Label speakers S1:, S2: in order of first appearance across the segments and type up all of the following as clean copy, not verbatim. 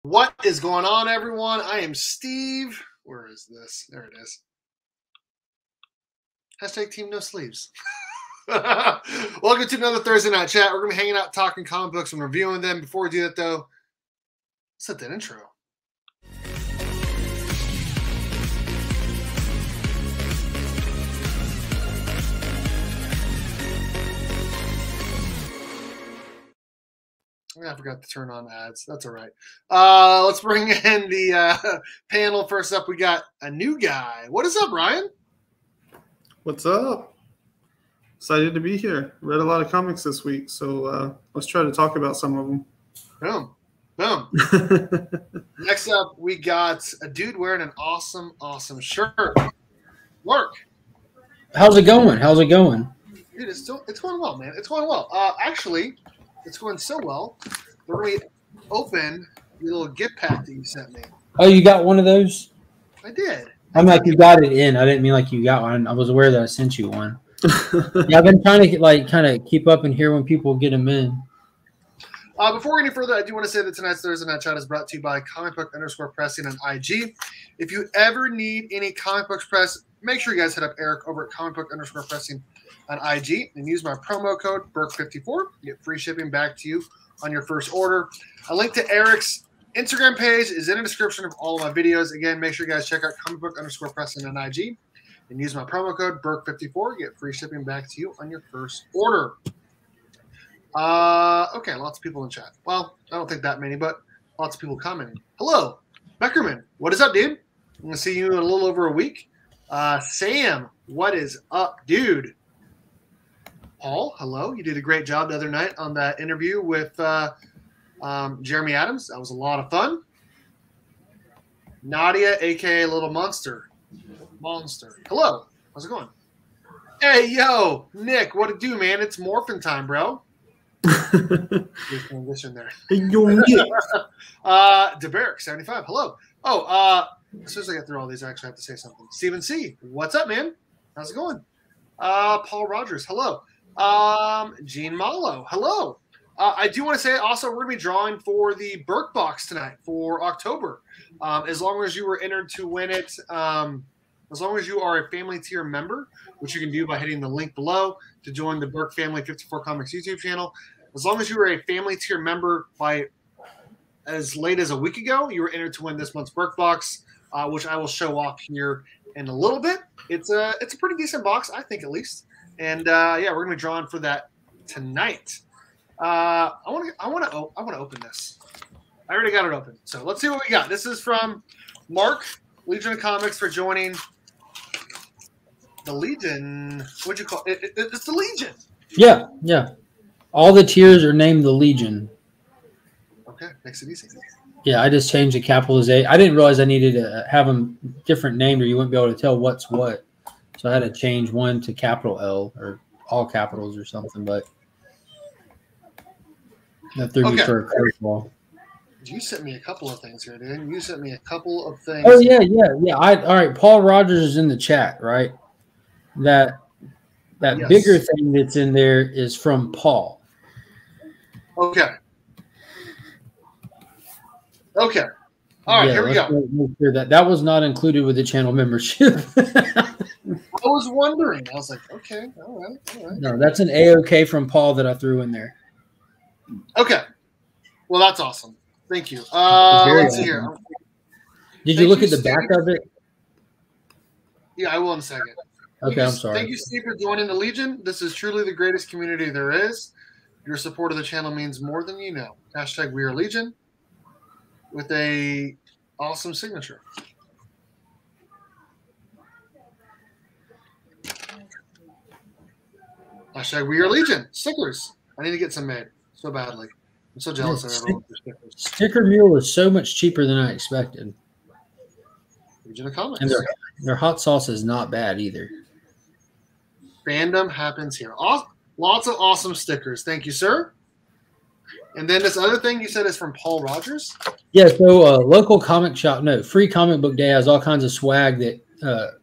S1: What is going on, everyone? I am Steve. Where is this? There it is. Hashtag Team No Sleeves. Welcome to another Thursday night chat. We're going to be hanging out, talking comic books and reviewing them. Before we do that, though, let's set that intro. I forgot to turn on ads. That's all right. Let's bring in the panel. First up, we got a new guy. What is up, Ryan?
S2: What's up? Excited to be here. Read a lot of comics this week, so let's try to talk about some of them.
S1: Boom. Boom. Next up, we got a dude wearing an awesome shirt. Berk.
S3: How's it going?
S1: Dude, it's going well, man. It's going well. Actually, it's going so well. We're going to open the little gift pack that you sent me.
S3: Oh, you got one of those?
S1: I did.
S3: I'm like, you got it in. I didn't mean like you got one. I was aware that I sent you one. Yeah, I've been trying to kind of keep up and hear when people get them in.
S1: Before we go any further, I do want to say that tonight's Thursday Night Chat is brought to you by comic_book_pressing on IG. If you ever need any comic books press, make sure you guys hit up Eric over at comic_book_pressing on IG and use my promo code Berk54. Get free shipping back to you on your first order. A link to Eric's Instagram page is in the description of all of my videos. Again, make sure you guys check out comic_book_pressing on IG and use my promo code Berk54. Get free shipping back to you on your first order. Okay, lots of people in chat. Well, I don't think that many, but lots of people commenting. Hello, Beckerman. What is up, dude? I'm going to see you in a little over a week. Sam, what is up, dude? Paul, hello. You did a great job the other night on that interview with Jeremy Adams. That was a lot of fun. Nadia, a.k.a. Little Monster. Hello. How's it going? Hey, yo, Nick, what it do, man? It's Morphin time, bro. Transition there. Berk, 75. Hello. Oh, as soon as I get through all these, I actually have to say something. Stephen C. What's up, man? How's it going? Paul Rogers. Hello. Gene Malo. Hello. I do want to say also we're going to be drawing for the Berk box tonight for October. As long as you were entered to win it, as long as you are a family tier member, which you can do by hitting the link below to join the Berk Family 54 Comics YouTube channel. As long as you were a family tier member by as late as a week ago, you were entered to win this month's Berk box, which I will show off here in a little bit. It's a pretty decent box, I think, at least. And yeah, we're gonna be drawing for that tonight. I want to open this. I already got it open, so let's see what we got. This is from Mark, Legion of Comics, for joining the Legion. What'd you call it? It's the Legion.
S3: Yeah. All the tiers are named the Legion.
S1: Okay, makes it easy.
S3: Yeah, I just changed the capitalization. I didn't realize I needed to have them different named, or you wouldn't be able to tell what's what. So I had to change one to capital L or all capitals or something, but that threw me for a curveball.
S1: You sent me a couple of things here, dude. You sent me a couple of things.
S3: Oh yeah. All right. Paul Rogers is in the chat, right? That yes. Bigger thing that's in there is from Paul.
S1: Okay. All right, here we go.
S3: Make sure that was not included with the channel membership.
S1: I was wondering. I was like, okay, all right.
S3: No, that's an A-OK from Paul that I threw in there.
S1: Okay. Well, that's awesome. Thank you. Let's see here.
S3: Did you look at the back of it?
S1: Yeah, I will in a second.
S3: Okay, I'm sorry.
S1: Thank you, Steve, for joining the Legion. This is truly the greatest community there is. Your support of the channel means more than you know. Hashtag We Are Legion with a awesome signature. Hashtag We Are Legion. Stickers. I need to get some made so badly. I'm so jealous of everyone for stickers.
S3: Sticker Mule is so much cheaper than I expected.
S1: Legion of Comics.
S3: And their hot sauce is not bad either.
S1: Fandom happens here. Lots of awesome stickers. Thank you, sir. And then this other thing you said is from Paul Rogers?
S3: Yeah, so local comic shop, free comic book day has all kinds of swag that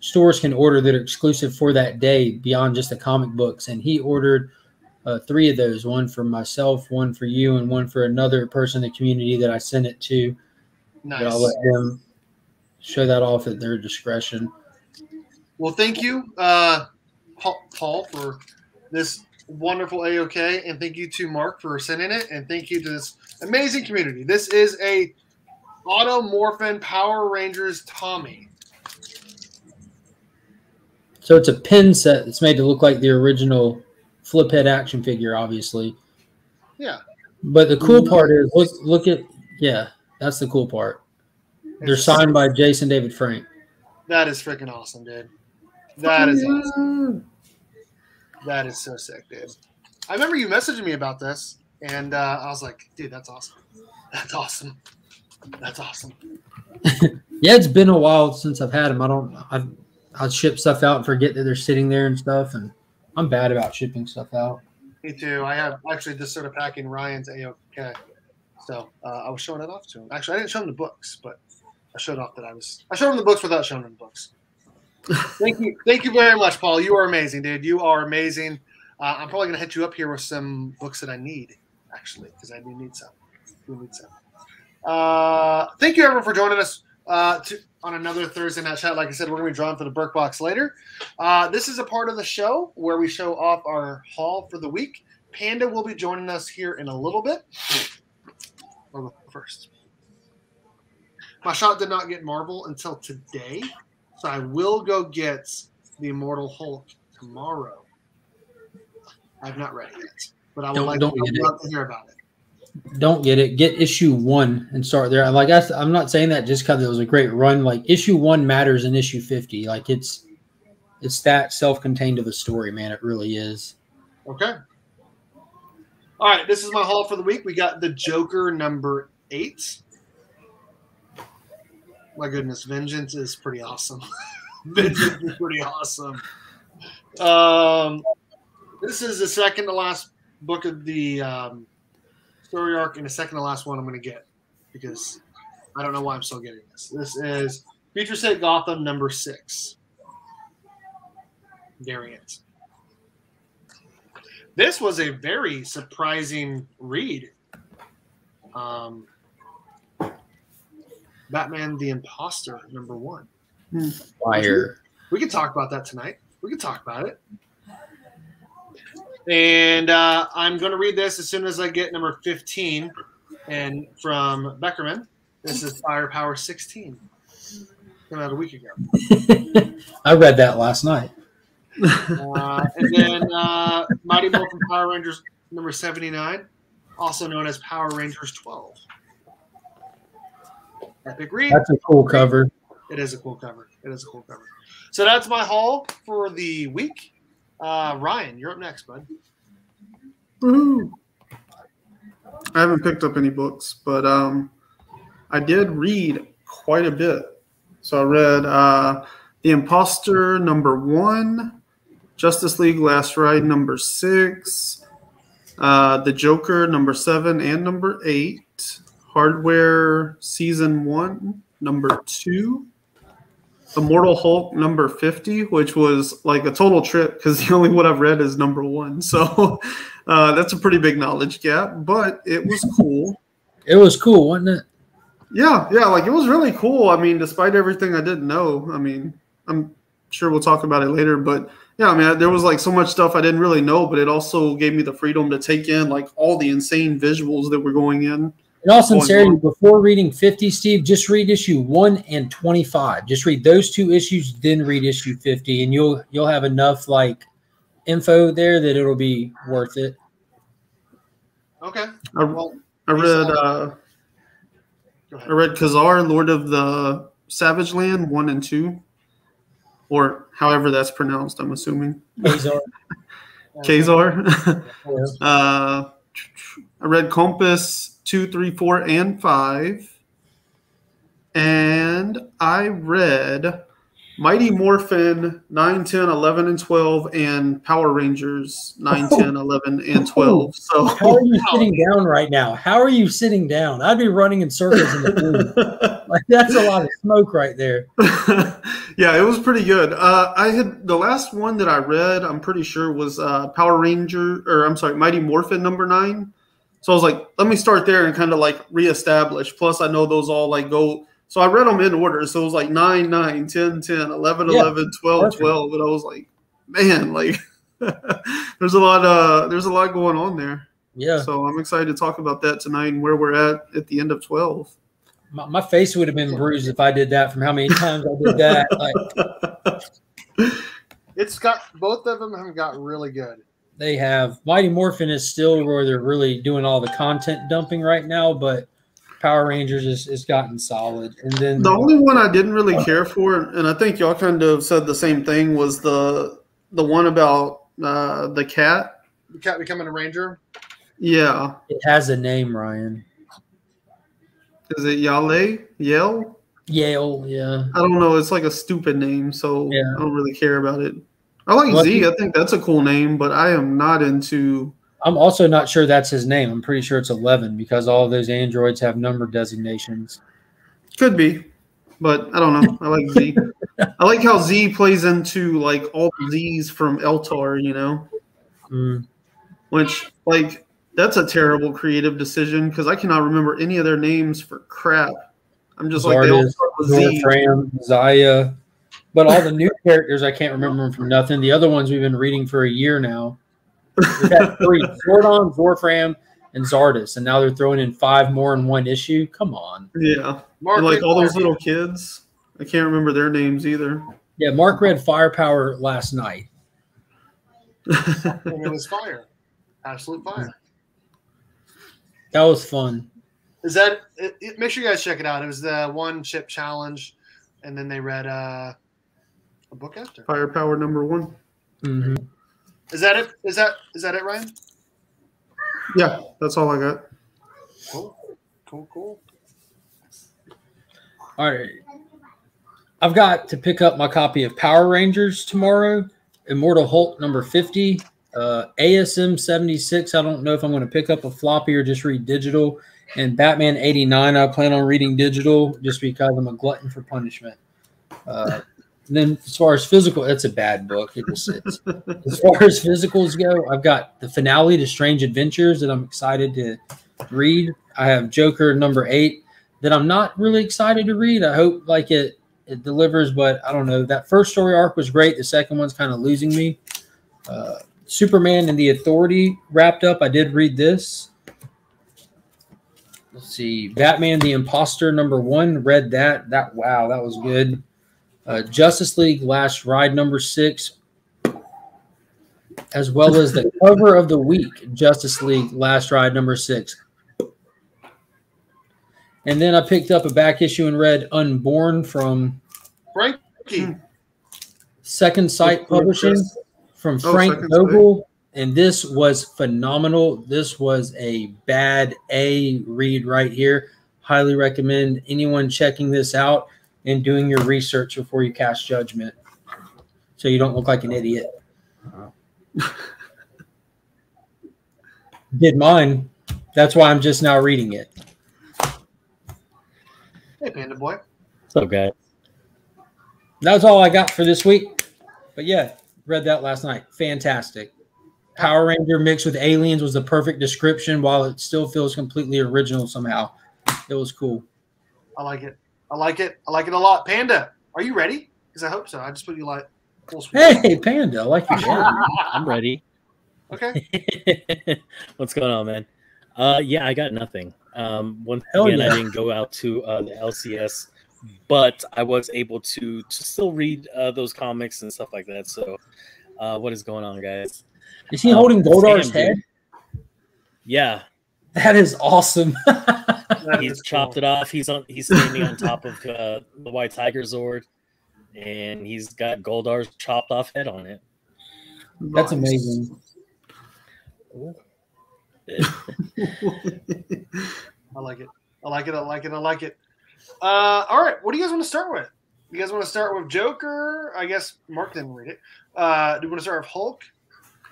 S3: stores can order that are exclusive for that day beyond just the comic books. And he ordered 3 of those, one for myself, one for you, and one for another person in the community that I sent it to.
S1: Nice.
S3: But I'll let them show that off at their discretion.
S1: Well, thank you, Paul, for this wonderful AOK, and thank you to Mark for sending it, and thank you to this amazing community. This is a Auto Morphin Power Rangers Tommy.
S3: So it's a pin set that's made to look like the original flip head action figure, obviously.
S1: Yeah.
S3: But the cool part is, look at, yeah, that's the cool part. They're signed by Jason David Frank.
S1: That is freaking awesome, dude. That is awesome. That is so sick, dude. I remember you messaging me about this, and I was like, dude, that's awesome. That's awesome. That's awesome.
S3: Yeah, it's been a while since I've had them. I'll ship stuff out and forget that they're sitting there and stuff, and I'm bad about shipping stuff out.
S1: Me too. I have actually just started packing Ryan's AOK, so I was showing it off to him. Actually, I didn't show him the books, but I showed off that I showed him the books without showing him the books. Thank you very much, Paul. You are amazing, dude. You are amazing. I'm probably gonna hit you up here with some books that I need, actually, because I do need some. Thank you, everyone, for joining us on another Thursday Night Chat. Like I said, we're going to be drawing for the Berk box later. This is a part of the show where we show off our haul for the week. Panda will be joining us here in a little bit. Or first. My shot did not get Marvel until today, so I will go get the Immortal Hulk tomorrow. I've not read it yet, but I would love to hear about it.
S3: Don't get it. Get issue 1 and start there. Like I'm not saying that just because it was a great run. Like issue 1 matters in issue 50. Like it's that self-contained of a story, man. It really is.
S1: Okay. All right. This is my haul for the week. We got the Joker number 8. My goodness, Vengeance is pretty awesome. Vengeance is pretty awesome. This is the second to last book of the story arc, and the second to last one I'm going to get because I don't know why I'm still getting this. This is Future State Gotham number 6 variant. This was a very surprising read. Batman the Imposter number 1.
S3: Fire.
S1: We could talk about that tonight. We could talk about it. And I'm going to read this as soon as I get number 15. And from Beckerman, this is Firepower 16. Came out a week ago.
S3: I read that last night.
S1: And then Mighty Morphin Power Rangers number 79, also known as Power Rangers 12. Epic read.
S3: That's a cool cover.
S1: It is a cool cover. So that's my haul for the week. Ryan, you're up next, bud.
S2: Woohoo! I haven't picked up any books, but I did read quite a bit. So I read The Imposter number 1, Justice League Last Ride number 6, The Joker number 7 and number 8, Hardware Season 1 number 2, Immortal Hulk number 50, which was like a total trip because the only one I've read is number 1. So that's a pretty big knowledge gap, but it was cool.
S3: It was cool, wasn't it?
S2: Yeah, like it was really cool. I mean, despite everything I didn't know, I mean, I'm sure we'll talk about it later, but yeah, I mean, there was like so much stuff I didn't really know, but it also gave me the freedom to take in like all the insane visuals that were going in.
S3: In all sincerity, before reading 50, Steve, just read issue 1 and 25. Just read those 2 issues, then read issue 50, and you'll have enough like info there that it'll be worth it.
S1: Okay.
S2: I read Khazar, Lord of the Savage Land 1 and 2, or however that's pronounced. I'm assuming
S3: Khazar.
S2: I read Compass 2, 3, 4, and 5. And I read Mighty Morphin 9, 10, 11, and 12, and Power Rangers 9, 10, 11, and 12. So
S3: how are you sitting down right now? How are you sitting down? I'd be running in circles in the room. Like that's a lot of smoke right there.
S2: Yeah, it was pretty good. I had the last one that I read, I'm pretty sure was Mighty Morphin number 9. So I was like, let me start there and kind of like reestablish. Plus, I know those all like go. So I read them in order. So it was like 9, 9, 10, 10, 11, 11, 12,
S3: perfect.
S2: 12. And I was like, man, like there's a lot going on there.
S3: Yeah.
S2: So I'm excited to talk about that tonight and where we're at the end of 12.
S3: My face would have been bruised if I did that from how many times I did that. Like,
S1: It's got both of them have got really good.
S3: they have Mighty Morphin is still where they're really doing all the content dumping right now, but Power Rangers is gotten solid. And then
S2: The only one I didn't really care for, and I think y'all kind of said the same thing, was the one about the cat.
S1: The cat becoming a ranger.
S2: Yeah.
S3: it has a name, Ryan.
S2: Is it Yale? Yale?
S3: Yale, yeah.
S2: I don't know. It's like a stupid name, so
S3: Yeah.
S2: I don't really care about it. I like
S3: Well,
S2: Z. I think that's a cool name, but I am not into.
S3: I'm also not sure that's his name. I'm pretty sure it's 11 because all of those androids have number designations.
S2: Could be, but I don't know. I like Z. I like how Z plays into like all the Z's from Eltar, you know, which like that's a terrible creative decision because I cannot remember any of their names for crap. I'm just like they all
S3: Zardis,
S2: start with Z.
S3: Wolfram, Zaya. But all the new characters, I can't remember them from nothing. The other ones we've been reading for a year now. We've had 3, Zordon, Wolfram, and Zardis, and now they're throwing in 5 more in one issue. Come on.
S2: Yeah,
S1: Mark
S2: and like all those
S1: Mark-
S2: little kids. I can't remember their names either.
S3: Yeah, Mark read Firepower last night.
S1: And it was fire. Absolute fire.
S3: That was fun.
S1: Is that make sure you guys check it out. It was the one chip challenge, and then they read a book after.
S2: Firepower #1.
S3: Mm-hmm.
S1: Is that it? Is that it, Ryan?
S2: Yeah, that's all I got.
S1: Cool.
S3: All right. I've got to pick up my copy of Power Rangers tomorrow. Immortal Hulk #50. ASM 76. I don't know if I'm going to pick up a floppy or just read digital. And Batman 89. I plan on reading digital just because I'm a glutton for punishment. Then as far as physical, that's a bad book. It just is. As far as physicals go, I've got the finale to Strange Adventures that I'm excited to read. I have Joker #8 that I'm not really excited to read. I hope like it delivers, but I don't know. That first story arc was great. The second one's kind of losing me. Superman and the Authority wrapped up. I did read this. Let's see. Batman the Imposter #1. Read that. Wow, that was good. Justice League Last Ride #6, as well as the cover of the week, Justice League Last Ride #6. And then I picked up a back issue and read Unborn from
S1: Frankie.
S3: Second Sight Publishing from Frank
S2: Second
S3: Vogel. And this was phenomenal. This was a bad A read right here. Highly recommend anyone checking this out and doing your research before you cast judgment so you don't look like an idiot. Did mine. That's why I'm just now reading it.
S1: Hey, Panda Boy.
S4: What's up, guys?
S3: That's all I got for this week. But yeah, read that last night. Fantastic. Power Ranger mixed with aliens was the perfect description while it still feels completely original somehow. It was cool.
S1: I like it. I like it a lot. Panda, are you ready? Because I hope so. I just put you like full speed.
S3: Hey, Panda, I like your shirt.
S4: I'm ready.
S1: Okay.
S4: What's going on, man? Yeah, I got nothing. Once
S3: Hell
S4: again,
S3: yeah.
S4: I didn't go out to the LCS, but I was able to still read those comics and stuff like that. So, what is going on, guys?
S3: Is he holding Goldar's
S4: Sam,
S3: head?
S4: dude. Yeah,
S3: That is awesome.
S4: he's chopped it off. He's standing on top of the White Tiger Zord, and he's got Goldar's chopped off head on it.
S3: That's amazing.
S1: I like it. I like it. All right. What do you guys want to start with? You guys want to start with Joker? I guess Mark didn't read it. Do you want to start with Hulk?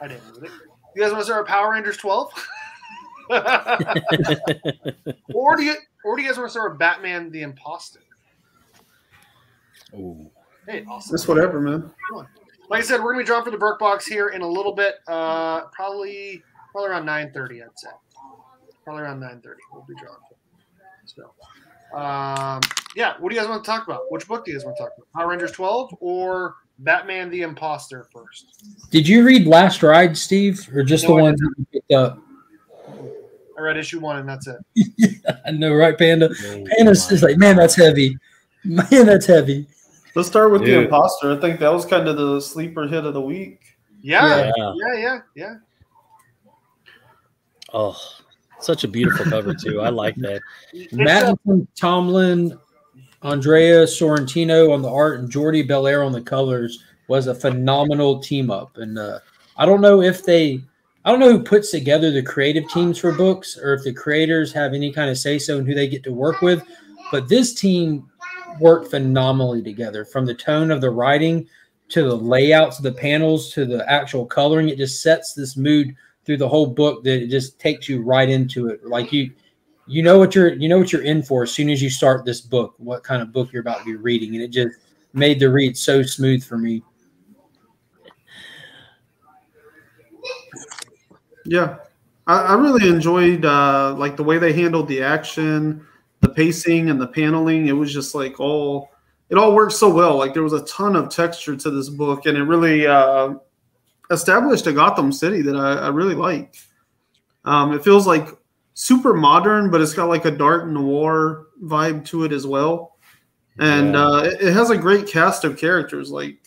S1: I didn't read it. You guys want to start with Power Rangers 12? or do you guys want to start with Batman the Imposter?
S4: Ooh.
S1: Hey, awesome.
S2: It's whatever, man.
S1: Like I said, we're gonna be drawing for the Berk box here in a little bit. Probably around 9:30, I'd say. Probably around 9:30. We'll be drawing. So, yeah. What do you guys want to talk about? Which book do you guys want to talk about? Power Rangers 12 or Batman the Imposter first?
S3: Did you read Last Ride, Steve, or just the ones that you picked up?
S1: I read issue 1 and that's it.
S3: Yeah, I know, right, Panda? Panda's just like, man, that's heavy. Man, that's heavy.
S2: Let's start with the Imposter. I think that was kind of the sleeper hit of the week.
S1: Yeah.
S4: Oh, such a beautiful cover too. I like that.
S3: Matt Tomlin, Andrea Sorrentino on the art, and Jordi Belair on the colors was a phenomenal team up. And I don't know who puts together the creative teams for books, or if the creators have any kind of say so in who they get to work with. But this team worked phenomenally together, from the tone of the writing to the layouts of the panels to the actual coloring. It just sets this mood through the whole book that it just takes you right into it. Like you know what you're in for as soon as you start this book, what kind of book you're about to be reading. And it just made the read so smooth for me.
S2: Yeah, I really enjoyed like the way they handled the action, the pacing, and the paneling. It was just like it all worked so well. Like there was a ton of texture to this book, and it really established a Gotham City that I really like. It feels like super modern, but it's got like a dark noir vibe to it as well. And it has a great cast of characters, like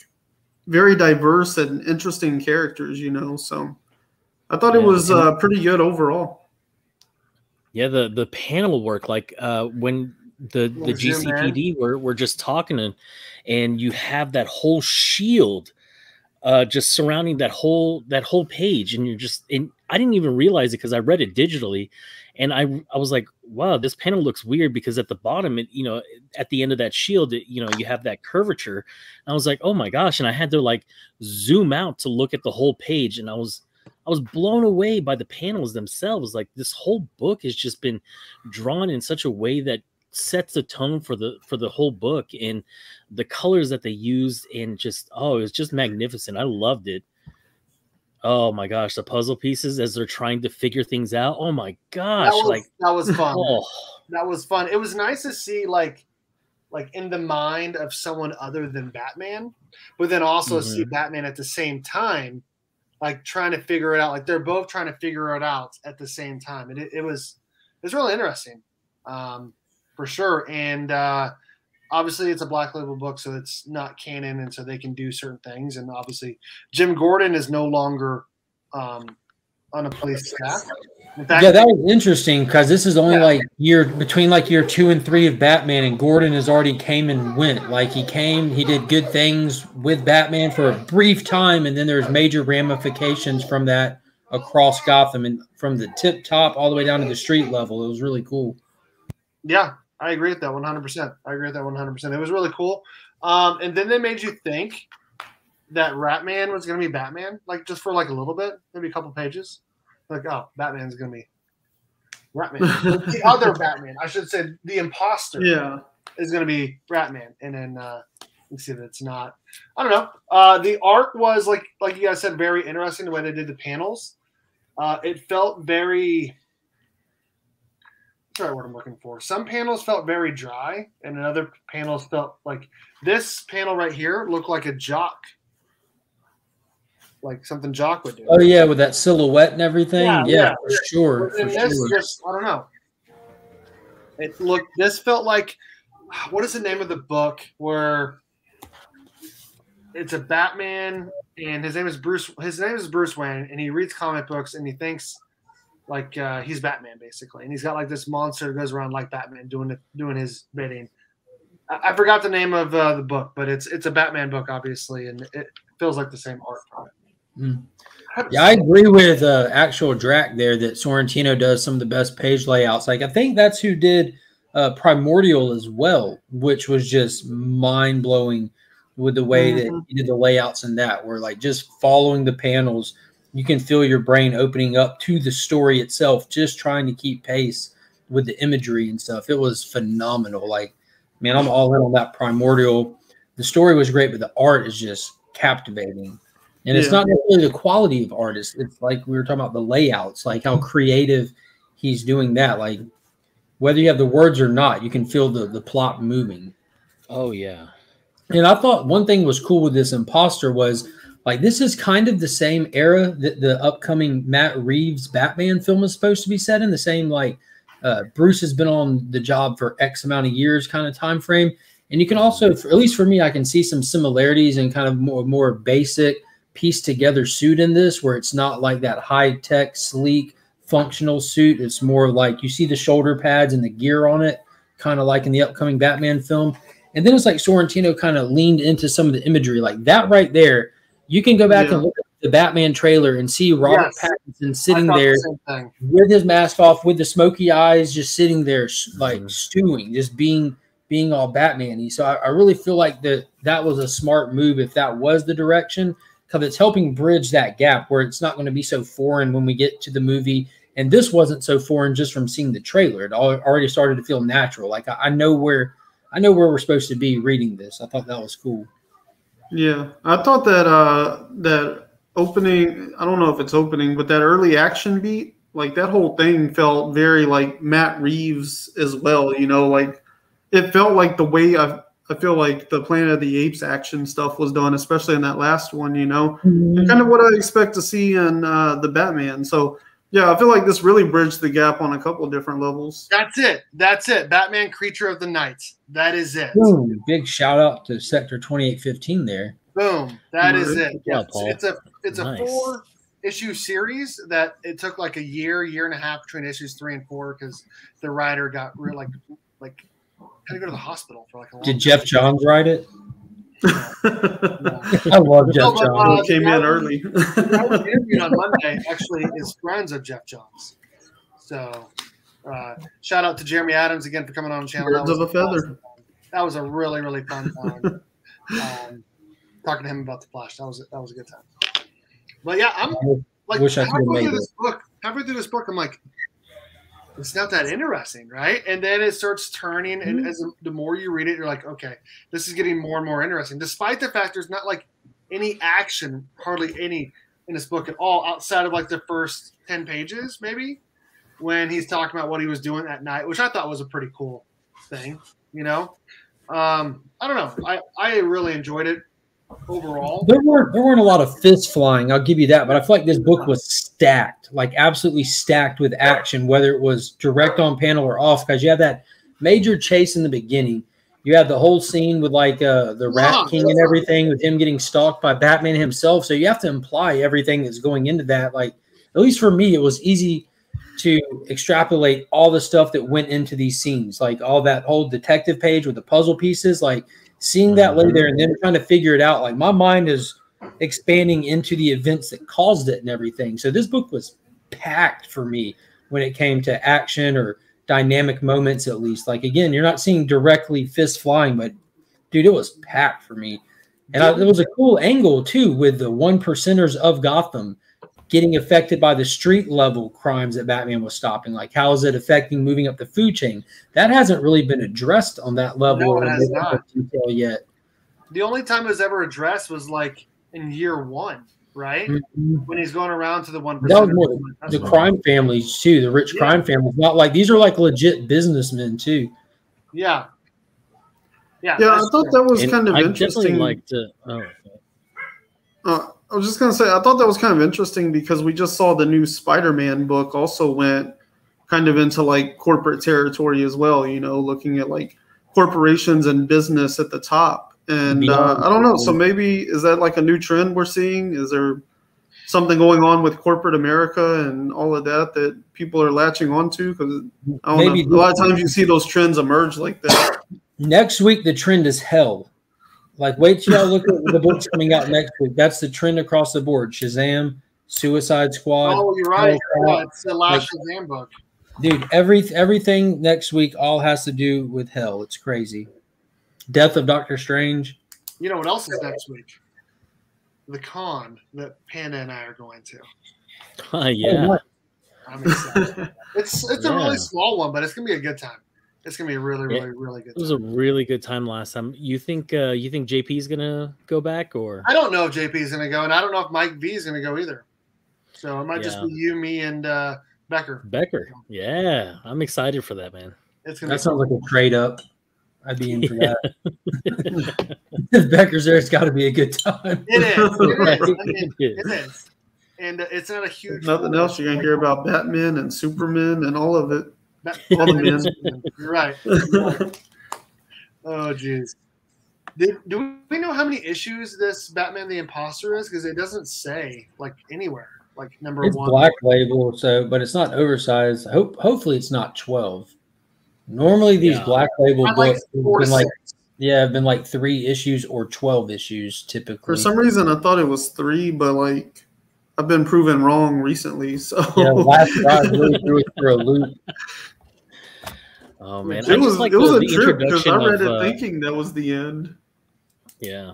S2: very diverse and interesting characters, so I thought it was pretty good overall.
S4: Yeah, the panel work, like when the GCPD were just talking, and you have that whole shield just surrounding that whole page, and I didn't even realize it because I read it digitally, and I was like, wow, this panel looks weird because at the bottom, at the end of that shield, you have that curvature. And I was like, oh my gosh, and I had to like zoom out to look at the whole page, and I was blown away by the panels themselves. Like this whole book has just been drawn in such a way that sets the tone for the whole book, and the colors that they used, and just it was just magnificent. I loved it. Oh my gosh, the puzzle pieces as they're trying to figure things out. Oh my gosh,
S1: that was fun. That was fun. It was nice to see like in the mind of someone other than Batman, but then also see Batman at the same time, like trying to figure it out. Like they're both trying to figure it out at the same time. And it was really interesting, for sure. And obviously it's a Black Label book, so it's not canon, and so they can do certain things. And obviously Jim Gordon is no longer on a police staff. In fact,
S3: that was interesting because this is only between year 2 and 3 of Batman, and Gordon has already came and went. Like he did good things with Batman for a brief time, and then there's major ramifications from that across Gotham, and from the tip top all the way down to the street level. It was really cool.
S1: Yeah, I agree with that 100%. It was really cool. And then they made you think that Ratman was going to be Batman, like just for like a little bit, maybe a couple pages. Like, oh, Batman's going to be Ratman. The other Batman, I should say, the Imposter, is going to be Ratman. And then you see that it's not. I don't know. The art was like you guys said, very interesting. The way they did the panels, it felt very. Sorry, what I'm looking for. Some panels felt very dry, and other panels felt like this panel right here looked like a Jock. Like something Jock would do.
S3: Oh yeah, with that silhouette and everything. Yeah, for sure.
S1: Just I don't know. This felt like, what is the name of the book where it's a Batman and his name is Bruce Wayne, and he reads comic books and he thinks like he's Batman basically, and he's got like this monster that goes around like Batman doing his bidding. I forgot the name of the book, but it's a Batman book obviously, and it feels like the same art from it.
S3: Yeah, I agree with actual Drac there that Sorrentino does some of the best page layouts. Like I think that's who did Primordial as well, which was just mind blowing with the way that he did the layouts in that, where like just following the panels, you can feel your brain opening up to the story itself, just trying to keep pace with the imagery and stuff. It was phenomenal. Like, man, I'm all in on that Primordial. The story was great, but the art is just captivating. And it's not necessarily the quality of artists. It's like we were talking about the layouts, like how creative he's doing that. Like whether you have the words or not, you can feel the plot moving.
S4: Oh yeah.
S3: And I thought one thing was cool with this imposter was like this is kind of the same era that the upcoming Matt Reeves Batman film is supposed to be set in. The same like Bruce has been on the job for X amount of years kind of time frame. And you can also, at least for me, I can see some similarities and kind of more basic pieced together suit in this, where it's not like that high tech, sleek, functional suit. It's more like you see the shoulder pads and the gear on it, kind of like in the upcoming Batman film. And then it's like Sorrentino kind of leaned into some of the imagery, like that right there. You can go back and look at the Batman trailer and see Robert Pattinson sitting there with his mask off, with the smoky eyes, just sitting there like stewing, just being all Batman-y. So I really feel like that was a smart move if that was the direction, because it's helping bridge that gap where it's not going to be so foreign when we get to the movie. And this wasn't so foreign just from seeing the trailer. It already started to feel natural. Like I know where we're supposed to be reading this. I thought that was cool.
S2: Yeah, I thought that that opening, I don't know if it's opening, but that early action beat, like that whole thing felt very like Matt Reeves as well. You know, like it felt like the way I feel like the Planet of the Apes action stuff was done, especially in that last one. You know, and kind of what I expect to see in the Batman. So. Yeah, I feel like this really bridged the gap on a couple of different levels.
S1: That's it. Batman Creature of the Night. That is it.
S3: Boom. Big shout out to Sector 2815 there.
S1: Boom. That is it.
S4: Yeah,
S1: it's a 4-issue series that it took like a year and a half between issues 3 and 4 because the writer got real like had to go to the hospital for like a long
S3: Did Jeff Johns write it?
S1: Yeah.
S3: I love Jeff Johns.
S2: Came in early.
S1: I was interviewed on Monday. Actually, is friends of Jeff Johns. So, shout out to Jeremy Adams again for coming on the channel.
S2: Birds of a feather.
S1: That was a really fun time. Talking to him about the Flash. That was a good time. But yeah, I'm like halfway through this book. I'm like, it's not that interesting, right? And then it starts turning, and as the more you read it, you're like, okay, this is getting more and more interesting. Despite the fact there's not like any action, hardly any in this book at all, outside of like the first 10 pages, maybe, when he's talking about what he was doing at night, which I thought was a pretty cool thing, you know? I don't know. I really enjoyed it overall.
S3: There weren't a lot of fist flying, I'll give you that, but I feel like this book was stacked, like absolutely stacked with action, whether it was direct on panel or off, because you have that major chase in the beginning. You have the whole scene with like the Rat King and everything, with him getting stalked by Batman himself. So you have to imply everything that's going into that. Like, at least for me, it was easy to extrapolate all the stuff that went into these scenes, like all that whole detective page with the puzzle pieces, like seeing that lay there and then trying to figure it out. Like my mind is expanding into the events that caused it and everything. So this book was packed for me when it came to action or dynamic moments, at least. Like, again, you're not seeing directly fist flying, but dude, it was packed for me. And it was a cool angle too, with the 1%ers of Gotham getting affected by the street level crimes that Batman was stopping. Like, how is it affecting moving up the food chain? That hasn't really been addressed on that level
S1: or
S3: detail yet.
S1: The only time it was ever addressed was like in year 1, right? When he's going around to the 1%.
S3: That was more the crime families too, the rich crime families. Not like these are like legit businessmen too.
S1: Yeah.
S2: I thought that was kind of interesting.
S4: Definitely liked it.
S2: I was just going to say, I thought that was kind of interesting because we just saw the new Spider-Man book also went kind of into like corporate territory as well, you know, looking at like corporations and business at the top. And I don't know. So maybe is that like a new trend we're seeing? Is there something going on with corporate America and all of that people are latching onto? Because I don't know. A lot of times you see those trends emerge like that.
S3: Next week, the trend is hell. Like, wait till y'all look at the books coming out next week. That's the trend across the board. Shazam, Suicide Squad.
S1: Oh, you're right. It's the last Shazam book.
S3: Dude, everything next week all has to do with hell. It's crazy. Death of Doctor Strange.
S1: You know what else is next week? The con that Panda and I are going to.
S4: Yeah.
S1: I'm excited. It's a really small one, but it's gonna be a good time. It's gonna be a really good time. It was
S4: a really good time last time. You think JP is gonna go back, or
S1: I don't know if JP is gonna go, and I don't know if Mike V is gonna go either. So it might just be you, me, and
S4: Becker. Yeah, I'm excited for that, man.
S1: It's gonna
S3: That sounds like a trade up. I'd be in for that. If Becker's there, it's got to be a good time.
S1: It is.
S4: Right.
S1: It is. And it's not a huge.
S2: If nothing else, you're gonna hear about Batman and Superman and all of it. All the men.
S1: You're right. Oh, jeez. Do we know how many issues this Batman the Imposter is? Because it doesn't say like anywhere. Like number
S3: It's
S1: 1.
S3: Black Label, but it's not oversized. Hopefully, it's not 12. Normally, these Black Label books have been like 3 issues or 12 issues typically.
S2: For some reason, I thought it was 3, but like I've been proven wrong recently. So
S3: yeah, last ride really threw us for a loop.
S4: Oh man,
S2: it was a trip because I read it thinking that was the end.
S4: Yeah,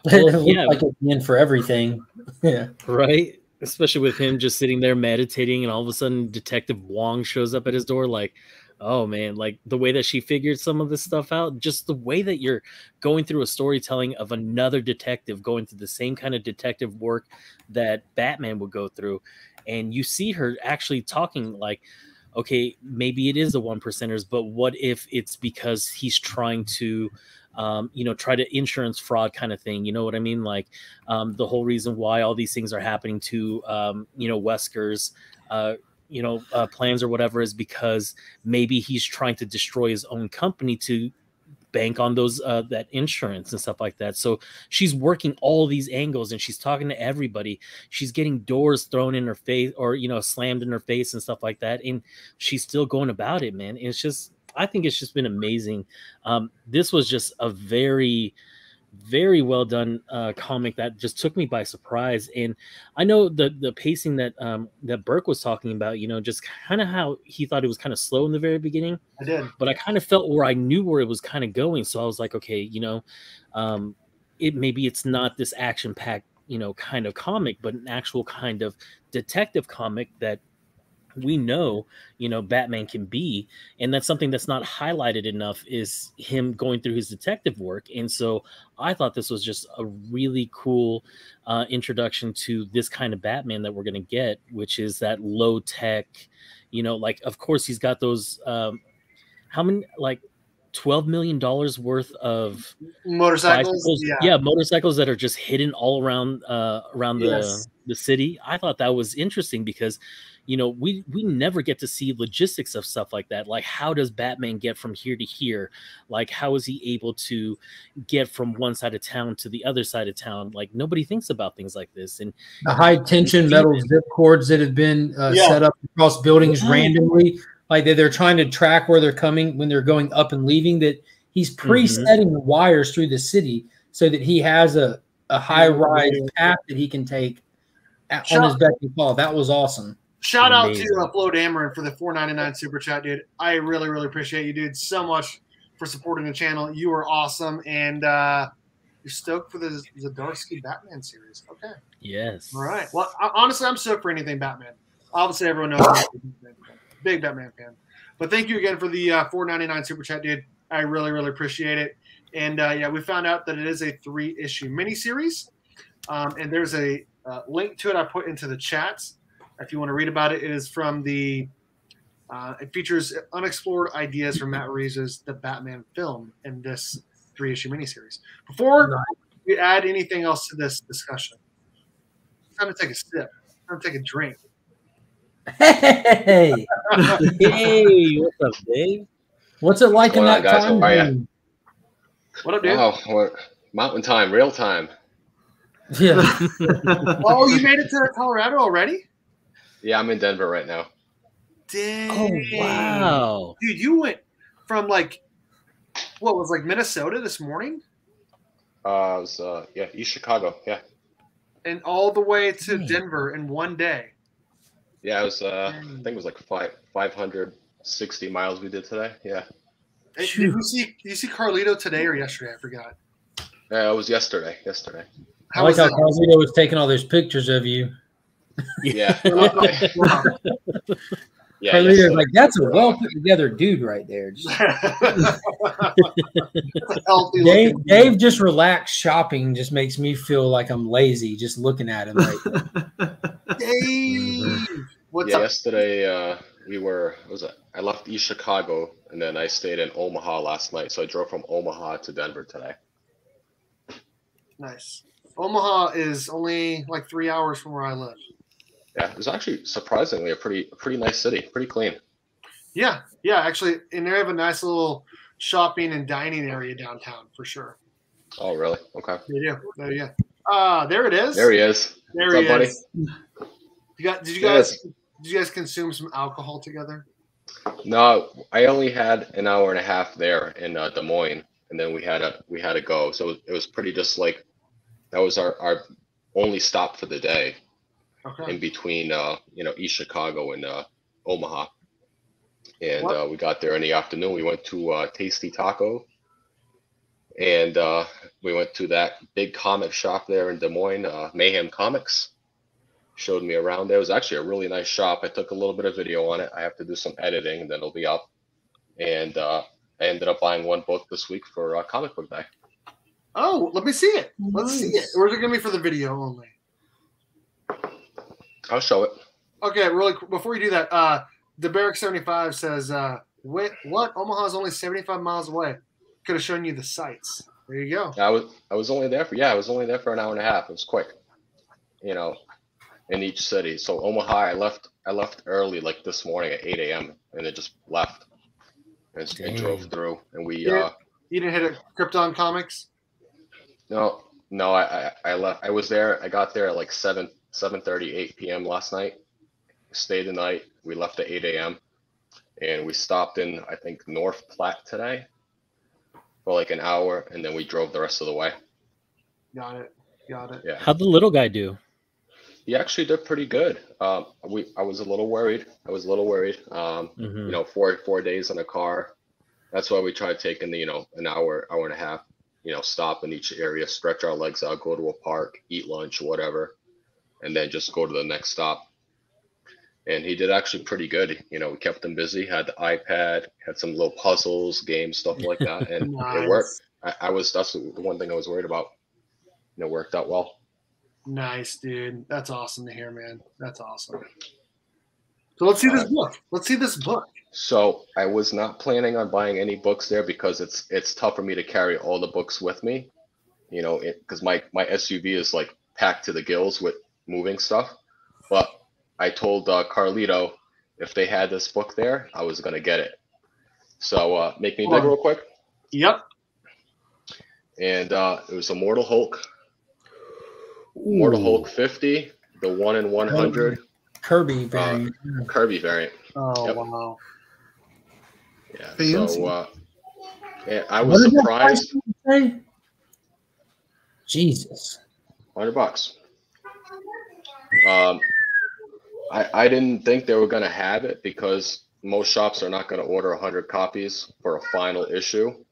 S3: Well, it looked like it's the end for everything. Yeah,
S4: right. Especially with him just sitting there meditating, and all of a sudden, Detective Wong shows up at his door. Like, oh man, like the way that she figured some of this stuff out, just the way that you're going through a storytelling of another detective going through the same kind of detective work that Batman would go through, and you see her actually talking like, okay, maybe it is the 1%ers, but what if it's because he's trying to, try to insurance fraud kind of thing. You know what I mean? Like the whole reason why all these things are happening to, Wesker's, plans or whatever is because maybe he's trying to destroy his own company to bank on those that insurance and stuff like that. So she's working all these angles and she's talking to everybody. She's getting doors thrown in her face or slammed in her face and stuff like that, and she's still going about it, man. It's just, I think it's just been amazing. This was just a very, very well done comic that just took me by surprise. And I know the pacing that Berk was talking about, just kind of how he thought it was kind of slow in the very beginning.
S1: I did,
S4: but I kind of felt where I knew where it was kind of going. So I was like, okay, maybe it's not this action packed, kind of comic, but an actual kind of detective comic that we know, Batman can be. And that's something that's not highlighted enough is him going through his detective work. And so I thought this was just a really cool introduction to this kind of Batman that we're going to get, which is that low tech, like, of course he's got those, how many, like $12 million worth of
S1: motorcycles.
S4: Motorcycles that are just hidden all around the city. I thought that was interesting because we never get to see logistics of stuff like that. Like, how does Batman get from here to here? Like, how is he able to get from one side of town to the other side of town? Like, nobody thinks about things like this. And
S3: the high tension metal zip cords that have been set up across buildings randomly, like they're trying to track where they're coming when they're going up and leaving, that he's pre-setting the wires through the city so that he has a high-rise path that he can take on his beck and call. That was awesome.
S1: Shout out to Flo Dameron for the $4.99 super chat, dude. I really, really appreciate you, dude, so much for supporting the channel. You are awesome, and you're stoked for the Zdarsky Batman series. Okay.
S4: Yes.
S1: All right. Well, honestly, I'm stoked for anything Batman. Obviously, everyone knows I'm a big Batman fan. But thank you again for the $4.99 super chat, dude. I really, really appreciate it. And, we found out that it is a 3-issue miniseries, and there's a link to it I put into the chats. If you want to read about it, it is from it features unexplored ideas from Matt Reeves' The Batman film in this 3-issue miniseries. Before we add anything else to this discussion, it's time to take a sip. It's time to take a drink.
S3: Hey!
S4: Hey, what's up, Dave?
S3: What's it like in that
S5: guys?
S3: time?
S5: How are you?
S1: What up, dude?
S5: Oh, mountain time, real time.
S3: Yeah.
S1: Oh, you made it to Colorado already?
S5: Yeah, I'm in Denver right now.
S1: Dang.
S4: Oh, wow.
S1: Dude, you went from Minnesota this morning?
S5: It was East Chicago, yeah.
S1: And all the way to Denver in one day.
S5: Yeah, it was I think it was like 560 miles we did today. Yeah.
S1: Did you see Carlito today or yesterday? I forgot.
S5: Yeah, it was yesterday.
S3: I like how Carlito was taking all those pictures of you.
S5: Yeah. Yeah,
S3: Carlito's like, that's a well put together dude right there. Dave just relaxed shopping just makes me feel like I'm lazy just looking at him right now.
S1: Dave, What's
S5: Yeah,
S1: up?
S5: yesterday I left East Chicago and then I stayed in Omaha last night. So I drove from Omaha to Denver today.
S1: Nice. Omaha is only like 3 hours from where I live.
S5: Yeah, it was actually surprisingly a pretty nice city, pretty clean.
S1: Yeah, actually, and they have a nice little shopping and dining area downtown for sure.
S5: Oh, really? Okay.
S1: They do. Yeah. There it is.
S5: There he is.
S1: There
S5: What's
S1: he
S5: up,
S1: is. Did you guys consume some alcohol together?
S5: No, I only had an hour and a half there in Des Moines, and then we had to go. So it was pretty just like that was our only stop for the day.
S1: Okay.
S5: In between East Chicago and Omaha, and we got there in the afternoon. We went to Tasty Taco, and we went to that big comic shop there in Des Moines, Mayhem Comics. Showed me around there. It was actually a really nice shop. I took a little bit of video on it. I have to do some editing, and then it'll be up. And I ended up buying one book this week for Comic Book Day.
S1: Oh, let me see it. Let's see it. Or is it gonna be for the video only?
S5: I'll show it.
S1: Okay, really. Before you do that, the Berk 75 says, "Wait, what? Omaha's only 75 miles away. Could have shown you the sights. There you go."
S5: I was only there for an hour and a half. It was quick, in each city. So Omaha, I left early, like this morning at 8 a.m. and it just left and drove through. And we
S1: you didn't hit a Krypton Comics?
S5: No, I left. I was there. I got there at like 7:30, 8 p.m. last night. Stayed the night. We left at 8 a.m. and we stopped in, I think, North Platte today for like an hour, and then we drove the rest of the way.
S1: Got it.
S5: Yeah.
S4: How'd the little guy do?
S5: He actually did pretty good. I was a little worried. 4 days in a car. That's why we tried taking the an hour and a half. Stop in each area, stretch our legs out, go to a park, eat lunch, whatever, and then just go to the next stop. And he did actually pretty good. We kept him busy, had the iPad, had some little puzzles, games, stuff like that. And
S1: Nice.
S5: It worked. That's the one thing I was worried about. It worked out well.
S1: Nice, dude. That's awesome to hear, man. That's awesome. So let's see this book.
S5: So I was not planning on buying any books there because it's tough for me to carry all the books with me, because my SUV is like packed to the gills with moving stuff. But I told Carlito if they had this book there, I was gonna get it. So make me dig real quick.
S1: Yep.
S5: And it was Immortal Hulk. Immortal Hulk 50, the 1 in 100.
S3: Kirby variant.
S5: Kirby variant.
S1: Oh,
S5: Yep.
S1: wow.
S5: Yeah.
S2: Fancy.
S5: So I was surprised.
S3: Jesus.
S5: $100. I didn't think they were gonna have it because most shops are not gonna order 100 copies for a final issue.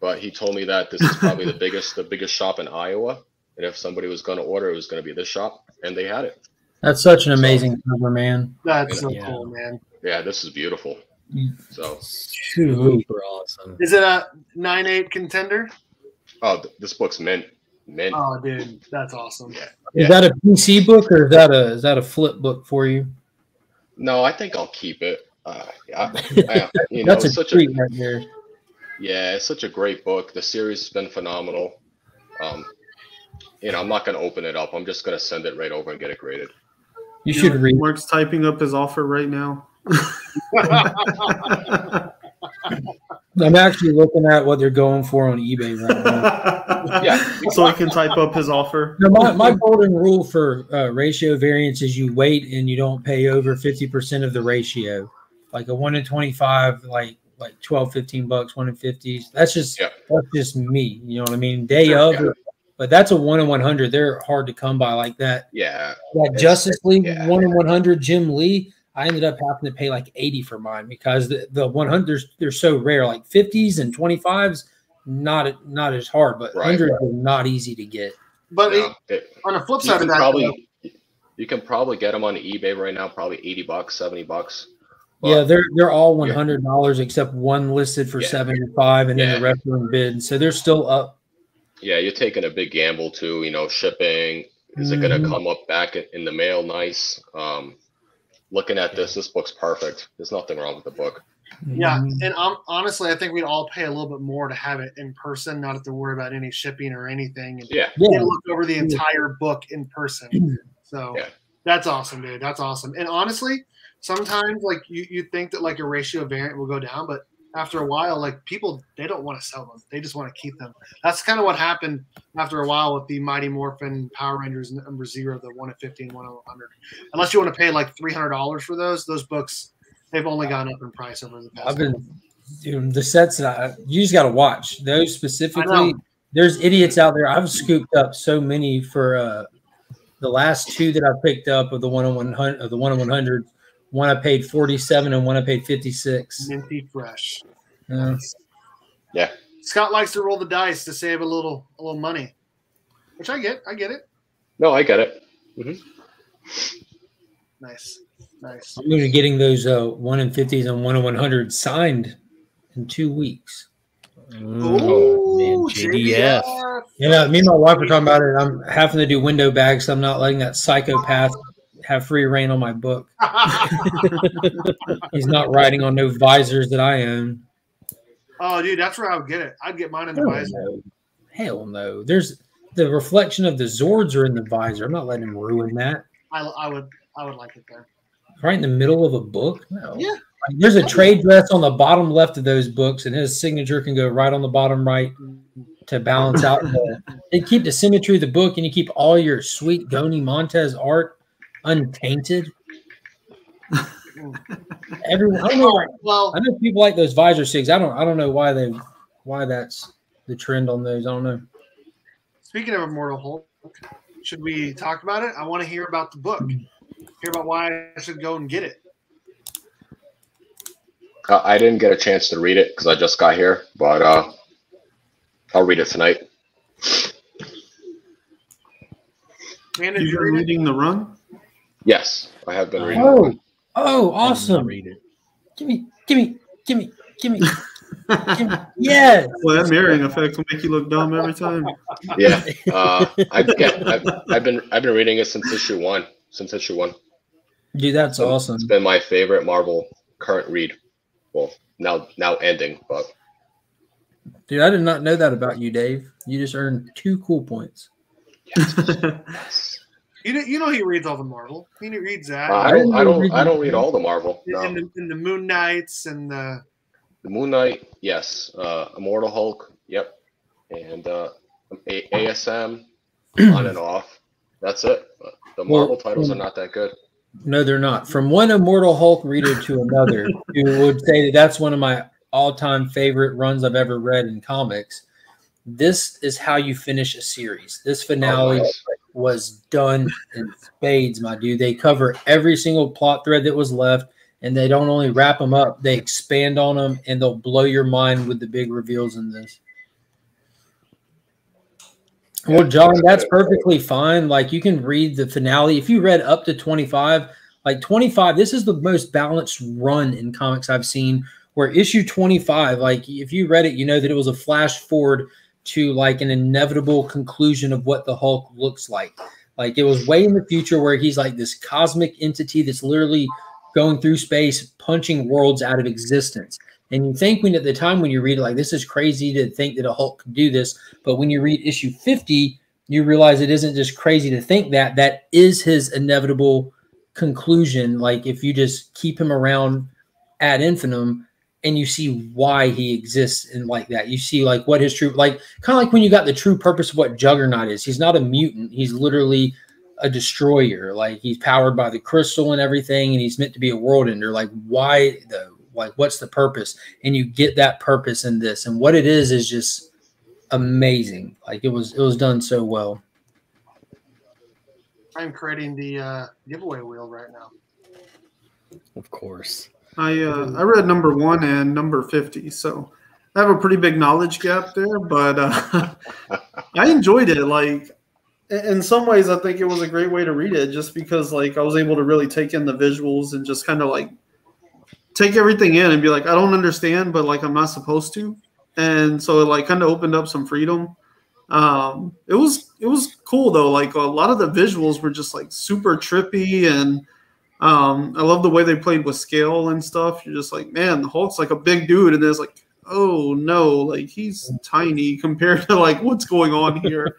S5: But he told me that this is probably the biggest shop in Iowa, and if somebody was gonna order, it was gonna be this shop, and they had it.
S3: That's such an amazing cover, man.
S1: That's so cool, man.
S5: Yeah, this is beautiful. So
S4: Super awesome.
S1: Is it a 9.8 contender?
S5: this book's mint.
S1: Oh, dude, that's awesome.
S5: Yeah.
S3: Is that a PC book or is that a flip book for you?
S5: No, I think I'll keep it.
S3: That's
S5: it's
S3: a treat right there.
S5: Yeah, it's such a great book. The series has been phenomenal. I'm not going to open it up. I'm just going to send it right over and get it graded.
S3: You should read.
S2: Mark's typing up his offer right now.
S3: I'm actually looking at what they're going for on eBay right now.
S5: Yeah.
S2: So I can type up his offer.
S3: No, my golden rule for ratio variance is you wait and you don't pay over 50% of the ratio. Like a 1 in 25, like 12, $15, 1 in 50s. That's just me. You know what I mean? But that's a 1 in 100. They're hard to come by like that.
S5: Yeah.
S3: Like Justice League 1 in 100, Jim Lee. I ended up having to pay like 80 for mine because the 100s, they're so rare. Like 50s and 25s, not as hard, but 100s are not easy to get.
S1: But on the flip side of that,
S5: you can probably get them on eBay right now, probably $80, $70.
S3: Yeah, they're all $100 except one listed for $75, and then the rest are in bid. So they're still up.
S5: Yeah, you're taking a big gamble too. Shipping, is it going to come up back in the mail? Nice. looking at this book's perfect. There's nothing wrong with the book.
S1: Yeah, and honestly, I think we'd all pay a little bit more to have it in person, not have to worry about any shipping or anything. And
S5: Yeah.
S1: look over the entire book in person. So that's awesome, dude. That's awesome. And honestly, sometimes like you think that like a ratio variant will go down, but after a while, like people, they don't want to sell them. They just want to keep them. That's kind of what happened after a while with the Mighty Morphin Power Rangers number 0, the 1 of 50 and 1 of 100. Unless you want to pay like $300 for those books, they've only gone up in price over the past.
S3: I've been doing the sets that you just got to watch those specifically. There's idiots out there. I've scooped up so many for the last 2 that I picked up of the 1 of 100 of the 1 of 100. One I paid 47 and one I paid 56.
S1: Minty fresh.
S5: Yeah.
S1: Scott likes to roll the dice to save a little money, which I get. I get it.
S5: No, I get it. Mm-hmm.
S1: Nice.
S3: I'm going to be getting those 1 in 50s and 1 in 100 signed in 2 weeks.
S1: Oh, man,
S5: JDF.
S3: You know, me and my wife were talking about it. I'm having to do window bags, so I'm not letting that psychopath have free reign on my book. He's not writing on no visors that I own.
S1: Oh, dude, that's where I would get it. I'd get mine in the visor.
S3: Hell no. There's the reflection of the Zords are in the visor. I'm not letting him ruin that.
S1: I would like it there.
S3: Right in the middle of a book? No.
S1: Yeah.
S3: There's a trade dress on the bottom left of those books, and his signature can go right on the bottom right to balance out. They keep the symmetry of the book, and you keep all your sweet Goni Montez art untainted. Everyone, I don't know. Well, I know people like those visor cigs. I don't know why that's the trend on those. I don't know.
S1: Speaking of Immortal Hulk, should we talk about it? I want to hear about the book. Hear about why I should go and get it.
S5: I didn't get a chance to read it because I just got here, but I'll read it tonight.
S2: You've been reading the run?
S5: Yes, I have been reading.
S3: Oh, awesome! Read it. Give me. Yes.
S2: Well, that mirroring effect will make you look dumb every time.
S5: Yeah, I've been reading it since issue 1.
S3: Dude, that's awesome.
S5: It's been my favorite Marvel current read. Well, now ending, but.
S3: Dude, I did not know that about you, Dave. You just earned 2 cool points.
S5: Yes.
S1: You know he reads all the Marvel. He reads that.
S5: I don't read all the Marvel. No.
S1: In the Moon Knights and the
S5: Moon Knight, yes. Immortal Hulk, yep. And ASM on and off. That's it. The Marvel titles are not that good.
S3: No, they're not. From one Immortal Hulk reader to another, who would say that that's one of my all-time favorite runs I've ever read in comics. This is how you finish a series. This finale was done in spades, my dude. They cover every single plot thread that was left, and they don't only wrap them up, they expand on them, and they'll blow your mind with the big reveals in this. Well, John, that's perfectly fine. Like, you can read the finale. If you read up to 25, like 25, this is the most balanced run in comics I've seen, where issue 25, like, if you read it, you know that it was a flash forward to, like, an inevitable conclusion of what the Hulk looks like. Like, it was way in the future where he's like this cosmic entity that's literally going through space, punching worlds out of existence. And you think at the time when you read it, like, this is crazy to think that a Hulk could do this. But when you read issue 50, you realize it isn't just crazy to think that. That is his inevitable conclusion. Like, if you just keep him around ad infinitum and you see why he exists and like that. You see, like, what his true, like, kind of like when you got the true purpose of what Juggernaut is. He's not a mutant. He's literally a destroyer. Like, he's powered by the crystal and everything, and he's meant to be a world ender. Like, why though? Like, what's the purpose? And you get that purpose in this, and what it is just amazing. Like, it was done so well.
S1: I'm creating the giveaway wheel right now.
S4: Of course.
S2: I read number 1 and number 50, so I have a pretty big knowledge gap there, but I enjoyed it. Like, in some ways, I think it was a great way to read it, just because, like, I was able to really take in the visuals and just kind of, like, take everything in and be like, I don't understand, but, like, I'm not supposed to. And so it, like, kind of opened up some freedom. It was cool though. Like, a lot of the visuals were just, like, super trippy, and I love the way they played with scale and stuff. You're just like, man, the Hulk's like a big dude, and it's like, oh no, like he's tiny compared to like what's going on here.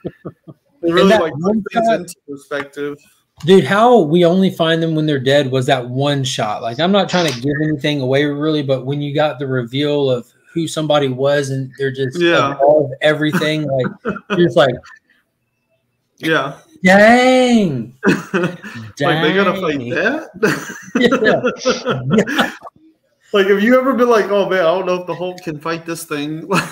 S2: They really like put things into perspective.
S3: Dude, how we only find them when they're dead was that one shot. Like, I'm not trying to give anything away really, but when you got the reveal of who somebody was and they're just all of everything, like you're just like,
S2: yeah.
S3: Dang.
S2: Like they gotta fight that? Yeah. Like, have you ever been like, oh man, I don't know if the Hulk can fight this thing? Like,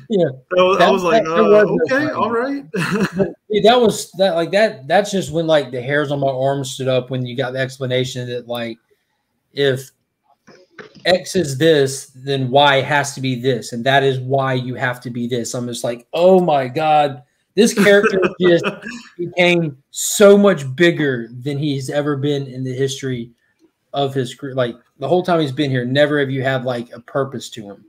S3: yeah,
S2: I was like, okay, all right.
S3: Dude, that was that. Like that. That's just when like the hairs on my arms stood up when you got the explanation that like if X is this, then Y has to be this, and that is why you have to be this. I'm just like, oh my god, this character just became so much bigger than he's ever been in the history of his career. Like the whole time he's been here, never have you had like a purpose to him,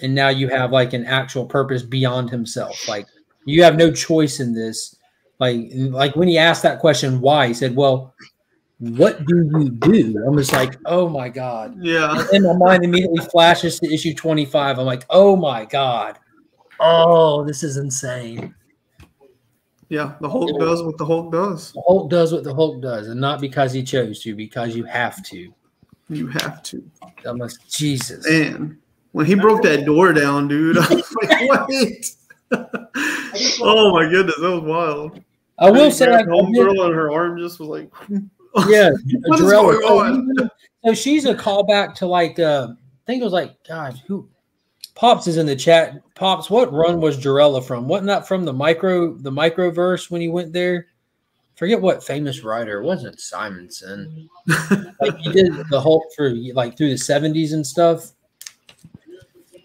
S3: and now you have like an actual purpose beyond himself. Like you have no choice in this. Like when he asked that question, why, he said, well, what do you do? I'm just like, oh my god.
S2: Yeah.
S3: And my mind immediately flashes to issue 25. I'm like, oh my god. Oh, this is insane.
S2: Yeah, the Hulk does what the Hulk does.
S3: The Hulk does what the Hulk does, and not because he chose to, because you have to.
S2: You have to.
S3: I'm like, Jesus.
S2: And when he broke that door down, dude, I was like, wait. Oh my goodness, that was wild.
S3: I will say, like,
S2: homegirl and her arm just was like,
S3: yeah,
S2: what is going on?
S3: So she's a callback to like, I think it was like, God, who? Pops is in the chat. Pops, what run was Jarella from? Wasn't that from the microverse when he went there? Forget what famous writer. It wasn't Simonson. Like he did the Hulk for like through the 70s and stuff.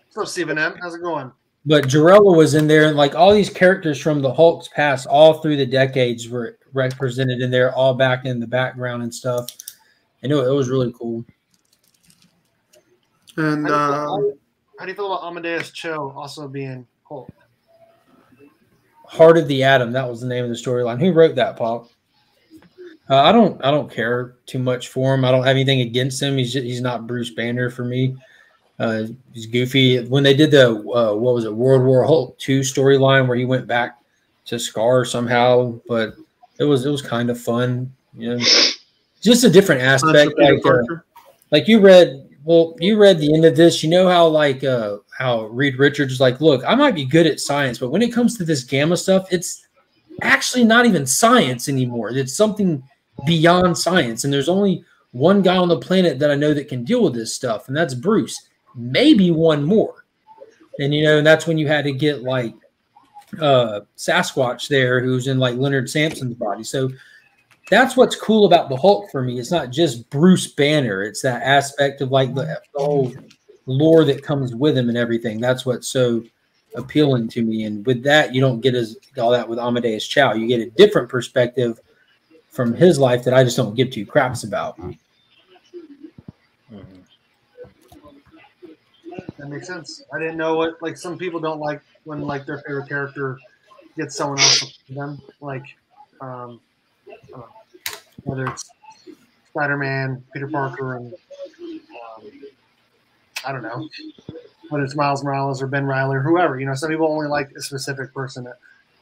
S1: So Stephen M, how's it going?
S3: But Jarella was in there, and like all these characters from the Hulk's past, all through the decades, were represented in there, all back in the background and stuff. And it was really cool.
S2: And
S1: how do you feel about Amadeus Cho also being Hulk?
S3: Heart of the Atom, that was the name of the storyline. Who wrote that, Pop? I don't care too much for him. I don't have anything against him. He's not Bruce Banner for me. He's goofy. When they did the what was it, World War Hulk 2 storyline where he went back to Scar somehow, but it was kind of fun. You know, just a different aspect. Like you read. Well, you read the end of this. You know how like how Reed Richards is like, look, I might be good at science, but when it comes to this gamma stuff, it's actually not even science anymore. It's something beyond science. And there's only one guy on the planet that I know that can deal with this stuff, and that's Bruce. Maybe one more. And you know, and that's when you had to get like Sasquatch there, who's in like Leonard Sampson's body. So that's what's cool about the Hulk for me. It's not just Bruce Banner. It's that aspect of like the whole lore that comes with him and everything. That's what's so appealing to me. And with that, you don't get all that with Amadeus Cho. You get a different perspective from his life that I just don't give two craps about.
S1: That makes sense. I didn't know what, like, some people don't like when like their favorite character gets someone else to them, like whether it's Spider-Man, Peter Parker, and I don't know, whether it's Miles Morales or Ben Reilly or whoever. You know, some people only like a specific person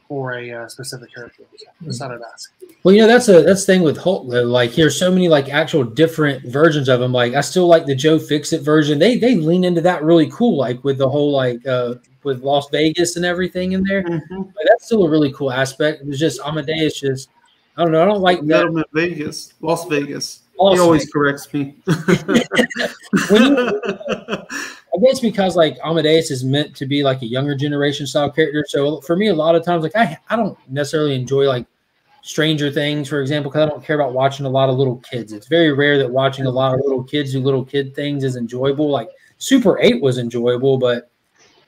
S1: for a specific character. Just thought I'd ask.
S3: Well, you know, that's the thing with Hulk though. Like, there's so many like actual different versions of him. Like, I still like the Joe Fixit version. They lean into that really cool, like with the whole like with Las Vegas and everything in there.
S2: Mm-hmm.
S3: Like, that's still a really cool aspect. It was just Amadeus just. I don't know. I don't like that.
S2: Vegas, Las Vegas.
S3: Las
S2: he always
S3: Vegas.
S2: corrects me.
S3: I guess because like Amadeus is meant to be like a younger generation style character. So for me, a lot of times, like I don't necessarily enjoy like Stranger Things, for example, because I don't care about watching a lot of little kids. It's very rare that watching a lot of little kids do little kid things is enjoyable. Like Super 8 was enjoyable, but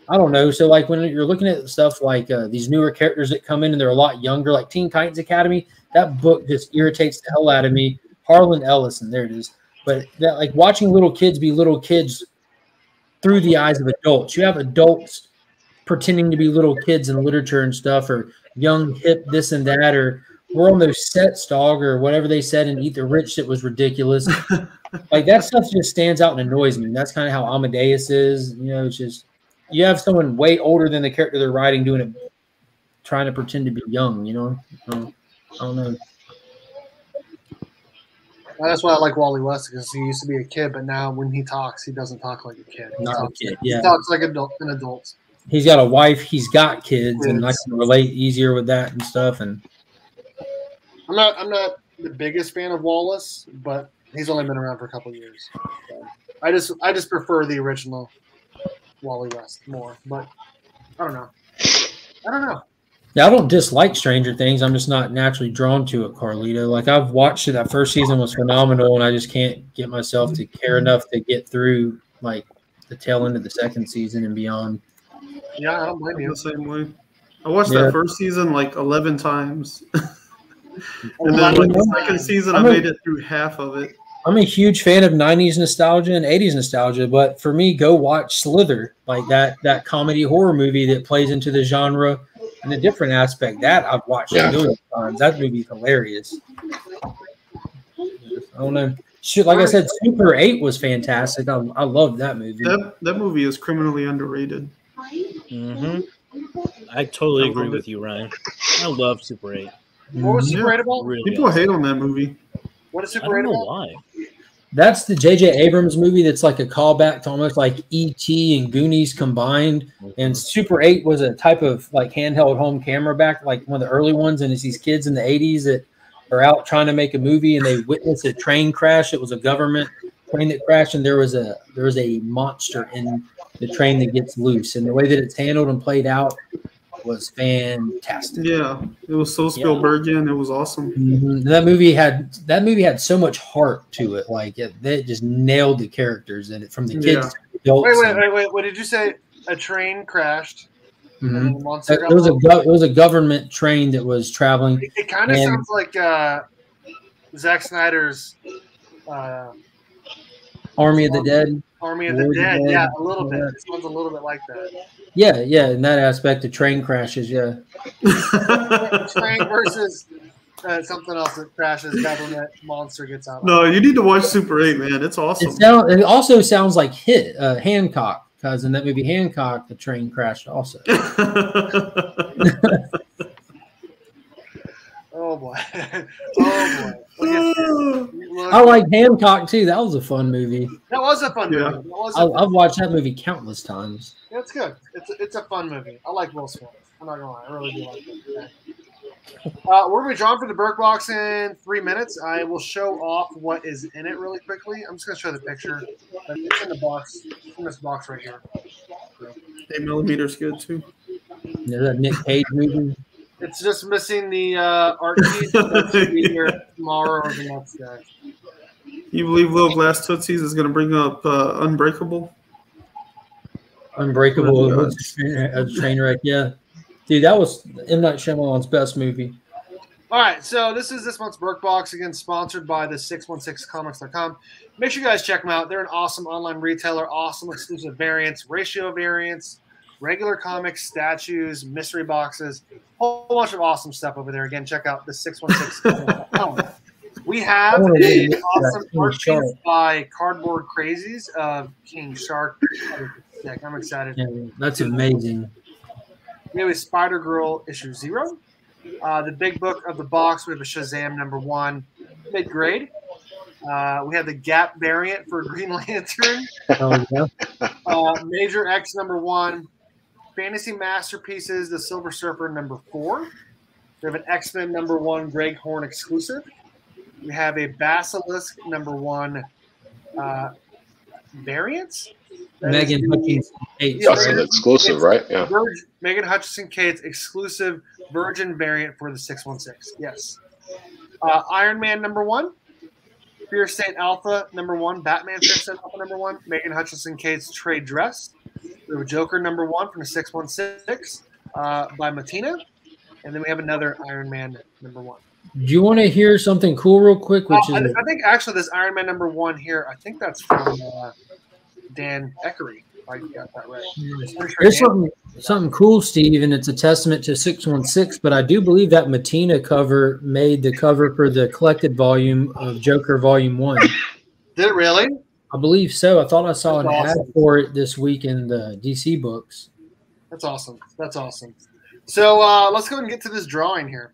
S3: I don't know. So like when you're looking at stuff like these newer characters that come in and they're a lot younger, like Teen Titans Academy, that book just irritates the hell out of me. Harlan Ellison, there it is. But that, like watching little kids be little kids through the eyes of adults. You have adults pretending to be little kids in literature and stuff, or young hip this and that, or we're on those sets, dog, or whatever they said in Eat the Rich that was ridiculous. Like that stuff just stands out and annoys me. That's kind of how Amadeus is. You know, it's just you have someone way older than the character they're writing doing it, trying to pretend to be young. You know, I don't know.
S1: Well, that's why I like Wally West, because he used to be a kid, but now when he talks, he doesn't talk like a kid. He talks like an adult.
S3: He's got a wife. He's got kids, and I can relate easier with that and stuff. And
S1: I'm not the biggest fan of Wallace, but he's only been around for a couple of years. So I just prefer the original Wally West more, but I don't know.
S3: Yeah, I don't dislike Stranger Things. I'm just not naturally drawn to it, Carlito. Like I've watched it. That first season was phenomenal, and I just can't get myself to care enough to get through like the tail end of the second season and beyond.
S1: Yeah, I don't blame you.
S2: The same way. I watched that first season like 11 times. And then like the second season, I made it through half of it.
S3: I'm a huge fan of 90s nostalgia and 80s nostalgia, but for me, go watch Slither, like that comedy horror movie that plays into the genre in a different aspect. That I've watched a million times. That movie's hilarious. I don't know. Shit, like I said, Super 8 was fantastic. I loved that movie.
S2: That movie is criminally underrated.
S4: Mm-hmm. I totally agree with you, Ryan. I love Super 8.
S1: What was Super 8 about?
S4: Really
S2: People hate on that movie.
S1: What is Super 8 about?
S4: Why?
S3: That's the J.J. Abrams movie that's like a callback to almost like E.T. and Goonies combined. And Super 8 was a type of like handheld home camera back, like one of the early ones. And it's these kids in the 80s that are out trying to make a movie, and they witness a train crash. It was a government train that crashed, and there was a monster in the train that gets loose. And the way that it's handled and played out was fantastic.
S2: Yeah, it was so Spielbergian. It was awesome.
S3: Mm-hmm. That movie had so much heart to it. Like it just nailed the characters in it, from the kids to the adults.
S1: Wait! What did you say? A train crashed.
S3: Mm-hmm. It was a government train that was traveling.
S1: It kind of sounds like Zack Snyder's
S3: Army of the Dead.
S1: Army of the Dead, yeah, a little bit. It sounds a little bit like that.
S3: Yeah, in that aspect, the train crashes, yeah.
S1: Train versus something else that crashes, government monster gets out.
S2: No, you need to watch Super 8, man. It's awesome.
S3: It also sounds like Hancock, because in that movie Hancock, the train crashed also.
S1: Oh boy.
S3: I like Hancock too. That was a fun movie.
S1: That was a fun movie.
S3: I've watched that movie countless times.
S1: Yeah, it's good. It's a fun movie. I like Will Smith. I'm not gonna lie. I really do like it. We're gonna be drawn for the Berk box in 3 minutes. I will show off what is in it really quickly. I'm just gonna show the picture. It's in the box. It's in this box right here.
S2: 8mm is good too.
S3: Yeah, that Nick Cage movie.
S1: It's just missing the art piece. That should be here tomorrow or the next day.
S2: You believe Little Glass Tootsies is going to bring up Unbreakable?
S3: Unbreakable was a train wreck, yeah. Dude, that was M. Night Shyamalan's best movie.
S1: All right, so this is this month's Berk Box, again, sponsored by the 616comics.com. Make sure you guys check them out. They're an awesome online retailer, awesome exclusive variants, ratio variants, regular comics, statues, mystery boxes, whole bunch of awesome stuff over there. Again, check out the 616comics.com. We have an awesome art piece by Cardboard Crazies of King Shark. I'm excited.
S3: Yeah, that's amazing.
S1: We have a Spider-Girl issue 0. The big book of the box, we have a Shazam #1, mid-grade. We have the Gap variant for Green Lantern.
S3: Oh, yeah.
S1: Major X #1. Fantasy Masterpieces, the Silver Surfer #4. We have an X-Men #1 Greg Horn exclusive. We have a Basilisk #1 variants.
S3: Megan Hutchinson Cates.
S5: That's an exclusive, right? Yeah.
S1: Megan Hutchinson Cates exclusive Virgin variant for the 616. Yes. Iron Man #1. Fear Saint Alpha #1. Batman Fear Saint Alpha #1. Megan Hutchinson Cates trade dress. We have a Joker #1 from the 616 by Matina. And then we have another Iron Man #1.
S3: Do you want to hear something cool real quick?
S1: I think actually this Iron Man #1 here, I think that's from Dan Eckery. If I got that right.
S3: something cool, Steve, and it's a testament to 616, but I do believe that Matina cover made the cover for the collected volume of Joker Volume 1.
S1: Did it really?
S3: I believe so. I thought I saw
S1: That's
S3: an
S1: awesome.
S3: ad for it this week in the DC books.
S1: That's awesome. That's awesome. So let's go ahead and get to this drawing here.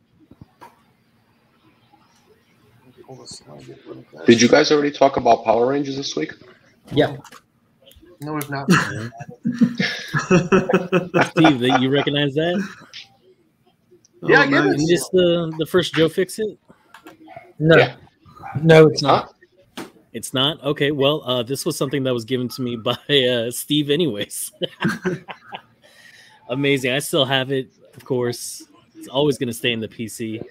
S5: Did you guys already talk about Power Rangers this week?
S3: Yeah.
S1: No, we've not.
S4: Steve, you recognize that?
S1: Yeah, I get it.
S4: Is this the first Joe Fix-It?
S3: No.
S5: Yeah.
S3: No, it's not.
S4: It's not? Okay, well, this was something that was given to me by Steve anyways. Amazing. I still have it, of course. It's always going to stay in the PC.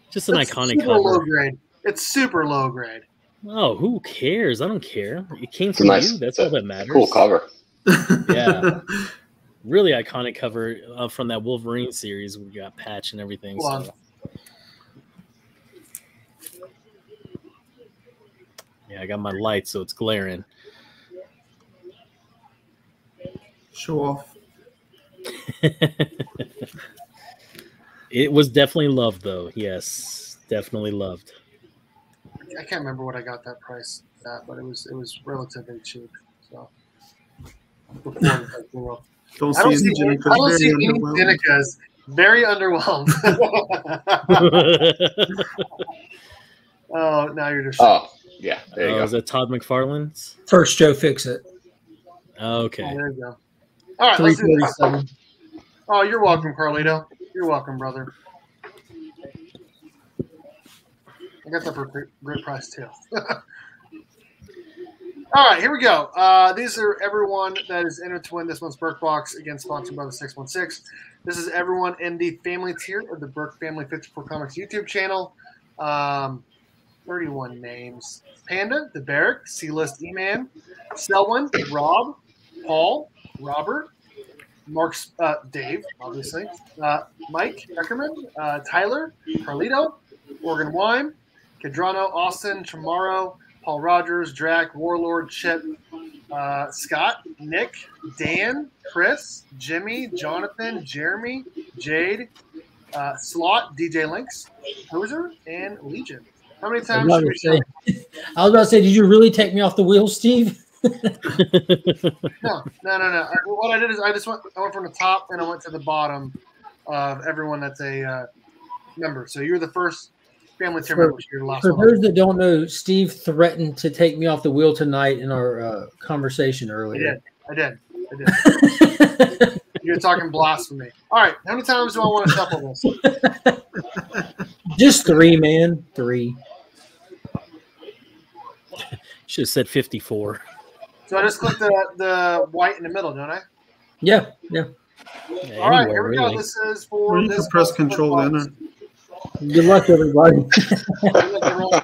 S4: Just an iconic
S1: super
S4: cover.
S1: low grade. It's super low grade.
S4: Oh, who cares? I don't care. It came
S5: It's
S4: from
S5: nice.
S4: you. That's all that matters.
S5: Cool cover.
S4: Yeah. Really iconic cover from that Wolverine series. We got patch and everything.
S1: Wow.
S4: So. Yeah, I got my light, so it's glaring.
S2: Show off.
S4: It was definitely loved, though. Yes, definitely loved.
S1: I can't remember what I got that price at, but it was relatively cheap. So
S2: Don't
S1: I don't
S2: see
S1: see
S2: any
S1: any
S2: underwhelmed.
S1: Dinikas. Very underwhelmed. Oh, now you're just.
S5: Oh, yeah. There you go.
S4: Is that Todd McFarlane's?
S3: First Joe Fix It.
S4: Okay.
S1: Oh, there you go. All right, let's do this.
S3: 347.
S1: Oh, you're welcome, Carlito. You're welcome, brother. I got that for a great price too. All right, here we go. These are everyone that is entered to win this month's Berk Box, again sponsored by the 616. This is everyone in the family tier of the Berk Family 54 Comics YouTube channel. 31 names: Panda, the Berk, C-List E-Man, Selwyn, Rob, Paul, Robert, Mark, Dave, obviously, Mike Eckerman, Tyler, Carlito, Morgan Wine, Cadrano, Austin, Chamorro, Paul Rogers, Drac, Warlord, Chip, Scott, Nick, Dan, Chris, Jimmy, Jonathan, Jeremy, Jade, Slot, DJ Links, Hoser, and Legion. How many times should we say?
S3: I was about to say, did you really take me off the wheel, Steve?
S1: No. What I did is I went from the top and I went to the bottom of everyone that's a member. So you're the first family tier member. You're the last
S3: For
S1: one.
S3: those that don't know, Steve threatened to take me off the wheel tonight in our conversation earlier.
S1: I did. You're talking blasphemy. All right. How many times do I want to shuffle this?
S3: Just 3, man. 3.
S4: Should have said 54.
S1: So I just click the white in the middle, don't I?
S3: Yeah.
S4: Yeah,
S1: All right,
S4: anywhere,
S1: here we go.
S4: really.
S1: This is for
S2: Or you
S1: this
S2: can press Control
S1: box.
S2: Enter.
S3: Good luck, everybody.
S4: I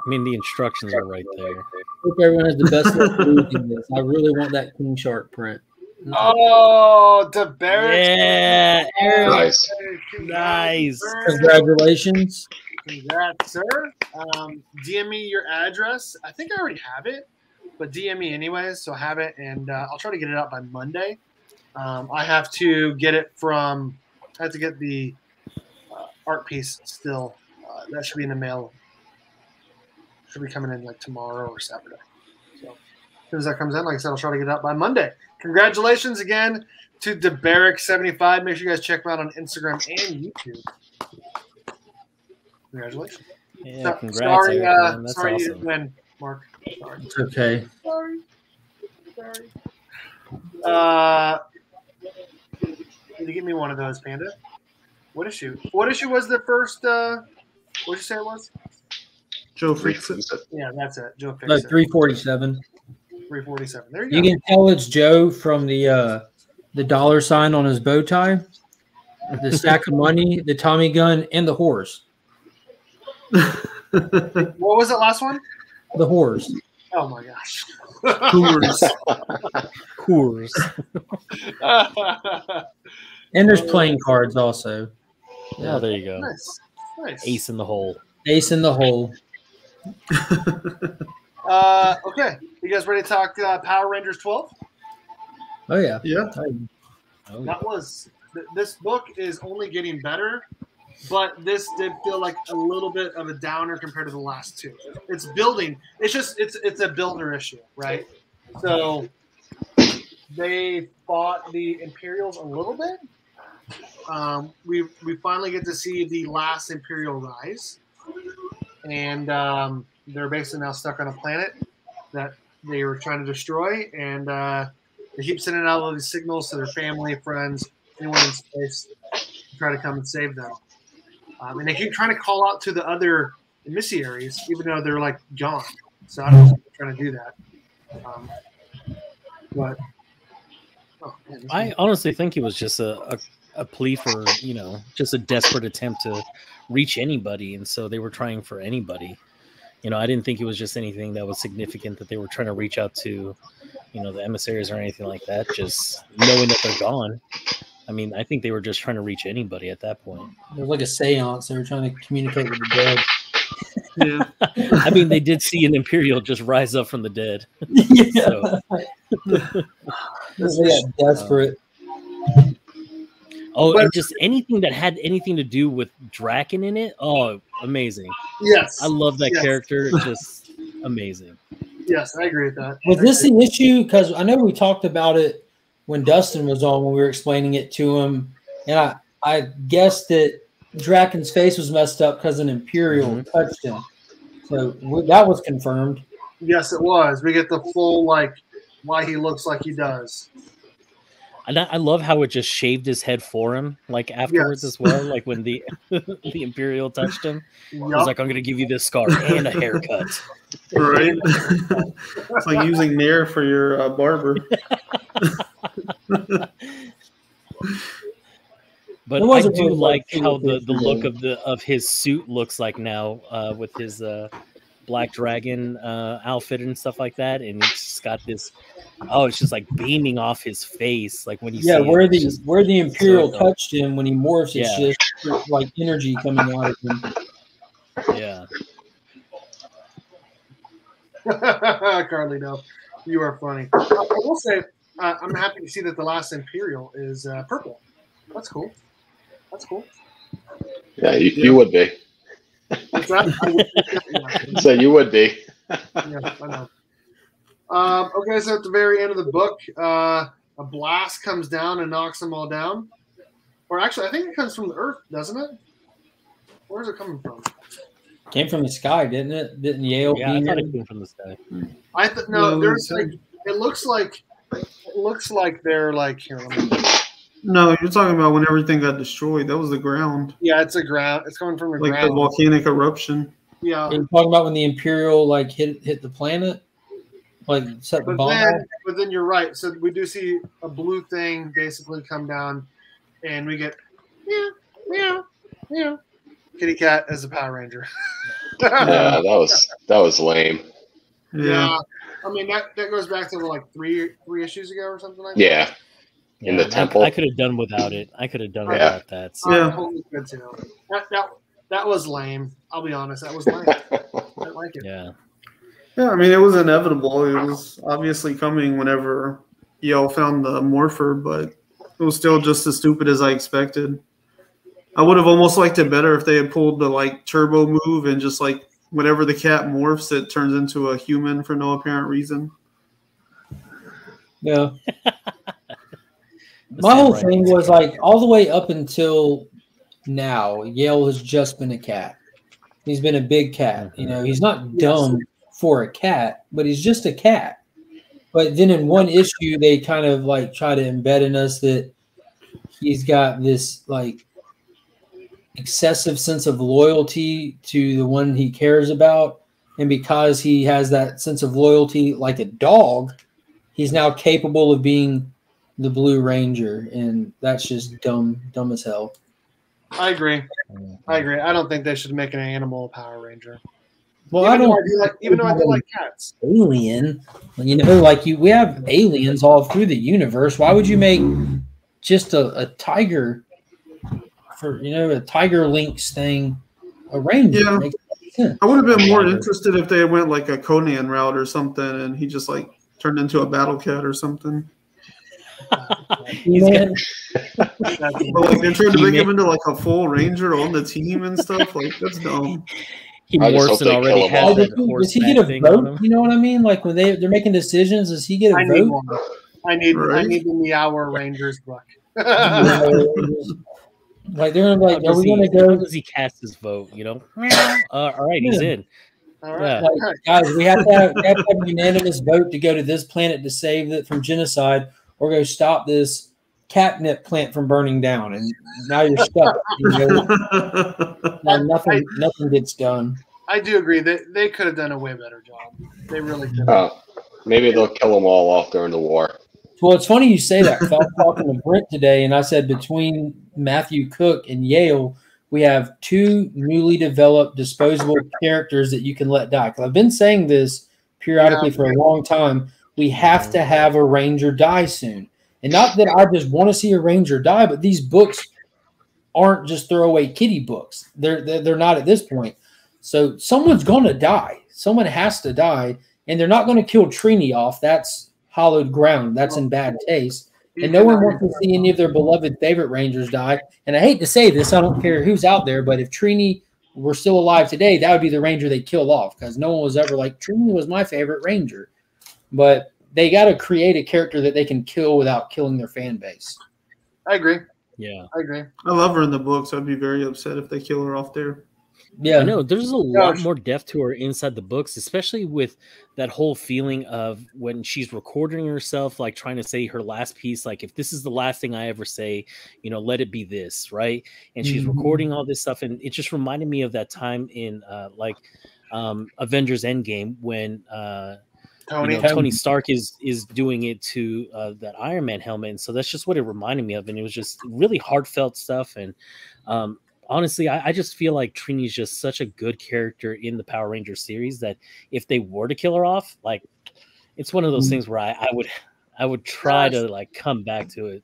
S4: mean, the instructions are right there.
S3: Hope everyone has the best luck reading this. I really want that King Shark print.
S1: Oh, the Berk.
S4: Yeah, Eric.
S5: Nice.
S4: Nice.
S3: Congratulations.
S1: Congrats, sir. DM me your address. I think I already have it, but DM me anyways, so I have it, and I'll try to get it out by Monday. I have to get it from. I have to get the art piece still. That should be in the mail. Should be coming in like tomorrow or Saturday. So as soon as that comes in, like I said, I'll try to get it out by Monday. Congratulations again to DeBerrick75. Make sure you guys check him out on Instagram and YouTube. Congratulations.
S4: Yeah, congrats.
S1: Sorry,
S4: Eric, man. That's
S1: sorry you
S4: awesome.
S1: didn't win, Mark. Sorry.
S3: It's okay.
S1: Sorry. Can you give me one of those, Panda? What issue? What issue was the first? What did you say it was?
S2: Joe Fix It.
S1: Yeah, that's it. Joe fixed
S3: Like
S1: it.
S3: 347.
S1: 347. There you
S3: You
S1: go.
S3: can tell it's Joe from the dollar sign on his bow tie, the stack of money, the Tommy gun, and the horse.
S1: What was that last one?
S3: The horse.
S1: Oh my gosh.
S2: Coors.
S4: Coors.
S3: And there's playing cards also.
S4: Yeah, there you go.
S1: Nice. Nice.
S4: Ace in the hole.
S3: Ace in the hole.
S1: Okay. You guys ready to talk Power Rangers 12?
S3: Oh yeah,
S2: Yeah.
S1: That was this book is only getting better, but this did feel like a little bit of a downer compared to the last two. It's building. It's a builder issue, right? So they fought the Imperials a little bit. We finally get to see the last Imperial rise, and they're basically now stuck on a planet that they were trying to destroy, and they keep sending out all these signals to their family, friends, anyone in space to try to come and save them. And they keep trying to call out to the other emissaries, even though they're like gone. So I don't know if they're trying to do that. But man,
S4: I honestly think it was just a plea for, just a desperate attempt to reach anybody. And so they were trying for anybody. I didn't think it was just anything that was significant that they were trying to reach out to, the emissaries or anything like that, just knowing that they're gone. I mean, I think they were just trying to reach anybody at that point.
S3: It was like a seance. They were trying to communicate with the dead.
S2: Yeah.
S4: I mean, they did see an Imperial just rise up from the dead.
S3: Yeah. Desperate.
S4: And just anything that had anything to do with Draken in it. Oh, amazing.
S1: Yes.
S4: I love that character. It's just amazing.
S1: Yes, I agree with that.
S3: Was this the issue? Because I know we talked about it when Dustin was on, when we were explaining it to him. And I guessed that Draken's face was messed up because an Imperial touched him. So that was confirmed.
S1: Yes, it was. We get the full, why he looks like he does.
S4: And I love how it just shaved his head for him, afterwards as well. Like when the Imperial touched him, he was like, "I'm going to give you this scar and a haircut."
S2: Right? It's like using Nair for your barber.
S4: But I do like how the look of his suit looks like now with his Black Dragon outfit and stuff like that, and it's got this. Oh, it's just like beaming off his face, like when you see
S3: where
S4: it,
S3: where the Imperial touched him when he morphs, it's just like energy coming out of him.
S4: Yeah.
S1: Carlito, you are funny. I will say, I'm happy to see that the last Imperial is purple. That's cool. That's cool.
S5: Yeah, you would be.
S1: What's that?
S5: So you would be.
S1: Yeah, I know. Okay, so at the very end of the book, a blast comes down and knocks them all down. Or actually, I think it comes from the Earth, doesn't it? Where's it coming from?
S3: Came from the sky, didn't it? Didn't Yale?
S4: Yeah, I thought it came from the sky.
S1: No. There's it looks like they're like here.
S2: No, you're talking about when everything got destroyed. That was the ground.
S1: Yeah, it's a ground. It's coming from the ground.
S2: Like the volcanic eruption.
S1: Yeah.
S3: You're talking about when the Imperial hit the planet, set the bomb.
S1: But then you're right. So we do see a blue thing basically come down, and we get meow kitty cat as a Power Ranger.
S5: Yeah, that was lame.
S1: Yeah. I mean that goes back to three issues ago or something like that.
S5: Yeah. In the temple.
S4: I could have done without it. I could have done without that. So.
S1: Yeah. That was lame. I'll be honest. That was lame. I didn't like it.
S4: Yeah.
S2: Yeah, I mean, it was inevitable. It was obviously coming whenever Yale found the morpher, but it was still just as stupid as I expected. I would have almost liked it better if they had pulled the turbo move and just whenever the cat morphs, it turns into a human for no apparent reason.
S3: Yeah. My whole thing was all the way up until now, Yale has just been a cat. He's been a big cat. He's not dumb for a cat, but he's just a cat. But then in one issue, they kind of try to embed in us that he's got this excessive sense of loyalty to the one he cares about. And because he has that sense of loyalty like a dog, he's now capable of being the Blue Ranger, and that's just dumb as hell.
S1: I agree. I don't think they should make an animal Power Ranger.
S3: Well,
S1: even though I do like cats.
S3: Alien, we have aliens all through the universe. Why would you make just a tiger for a tiger lynx thing a ranger?
S2: Yeah. I would have been more interested if they went a Conan route or something, and he just turned into a battle cat or something.
S4: He's got,
S2: But like they're trying to make him into like a full ranger on the team and stuff. Like that's dumb.
S4: he
S5: I just
S4: morphs
S5: hope
S4: and
S5: they
S4: already
S5: kill him
S4: has
S5: off.
S4: that
S3: Does he
S4: horseback
S3: get a
S4: thing on
S3: vote?
S4: him.
S3: You know what I mean? Like when they're making decisions, does he get a
S1: I need
S3: vote?
S1: one. I need
S2: Right.
S1: the Meower Rangers book.
S3: Like they're like,
S4: How
S3: are we
S4: does
S3: gonna
S4: how
S3: go?
S4: does he cast his vote? You know, all right, he's
S3: Yeah.
S4: in.
S1: All right.
S4: Yeah.
S3: Like, guys, we have to have a unanimous vote to go to this planet to save it from genocide, or go stop this catnip plant from burning down. And now you're stuck. You know, now nothing gets done.
S1: I do agree that they could have done a way better job. They really could have.
S5: Maybe they'll kill them all off during the war.
S3: Well, it's funny you say that. 'Cause I was talking to Brent today, and I said between Matthew Cook and Yale, we have two newly developed disposable characters that you can let die. 'Cause I've been saying this periodically for a long time. We have to have a Ranger die soon. And not that I just want to see a Ranger die, but these books aren't just throwaway kiddie books. They're not at this point. So someone's going to die. Someone has to die. And they're not going to kill Trini off. That's hollowed ground. That's in bad taste. And no one wants to see any of their beloved favorite Rangers die. And I hate to say this, I don't care who's out there, but if Trini were still alive today, that would be the Ranger they kill off, because no one was ever like, Trini was my favorite Ranger. But they got to create a character that they can kill without killing their fan base.
S1: I agree.
S4: Yeah.
S1: I agree.
S2: I love her in the books. I'd be very upset if they kill her off there.
S3: Yeah.
S4: I know there's a lot more depth to her inside the books, especially with that whole feeling of when she's recording herself, like trying to say her last piece, like if this is the last thing I ever say, you know, let it be this, right? And she's recording all this stuff, and it just reminded me of that time in Avengers Endgame when Tony Stark is doing it to that Iron Man helmet, and so that's just what it reminded me of, and it was just really heartfelt stuff. And honestly, I just feel like Trini's just such a good character in the Power Rangers series that if they were to kill her off, like it's one of those things where I would try to like come back to it.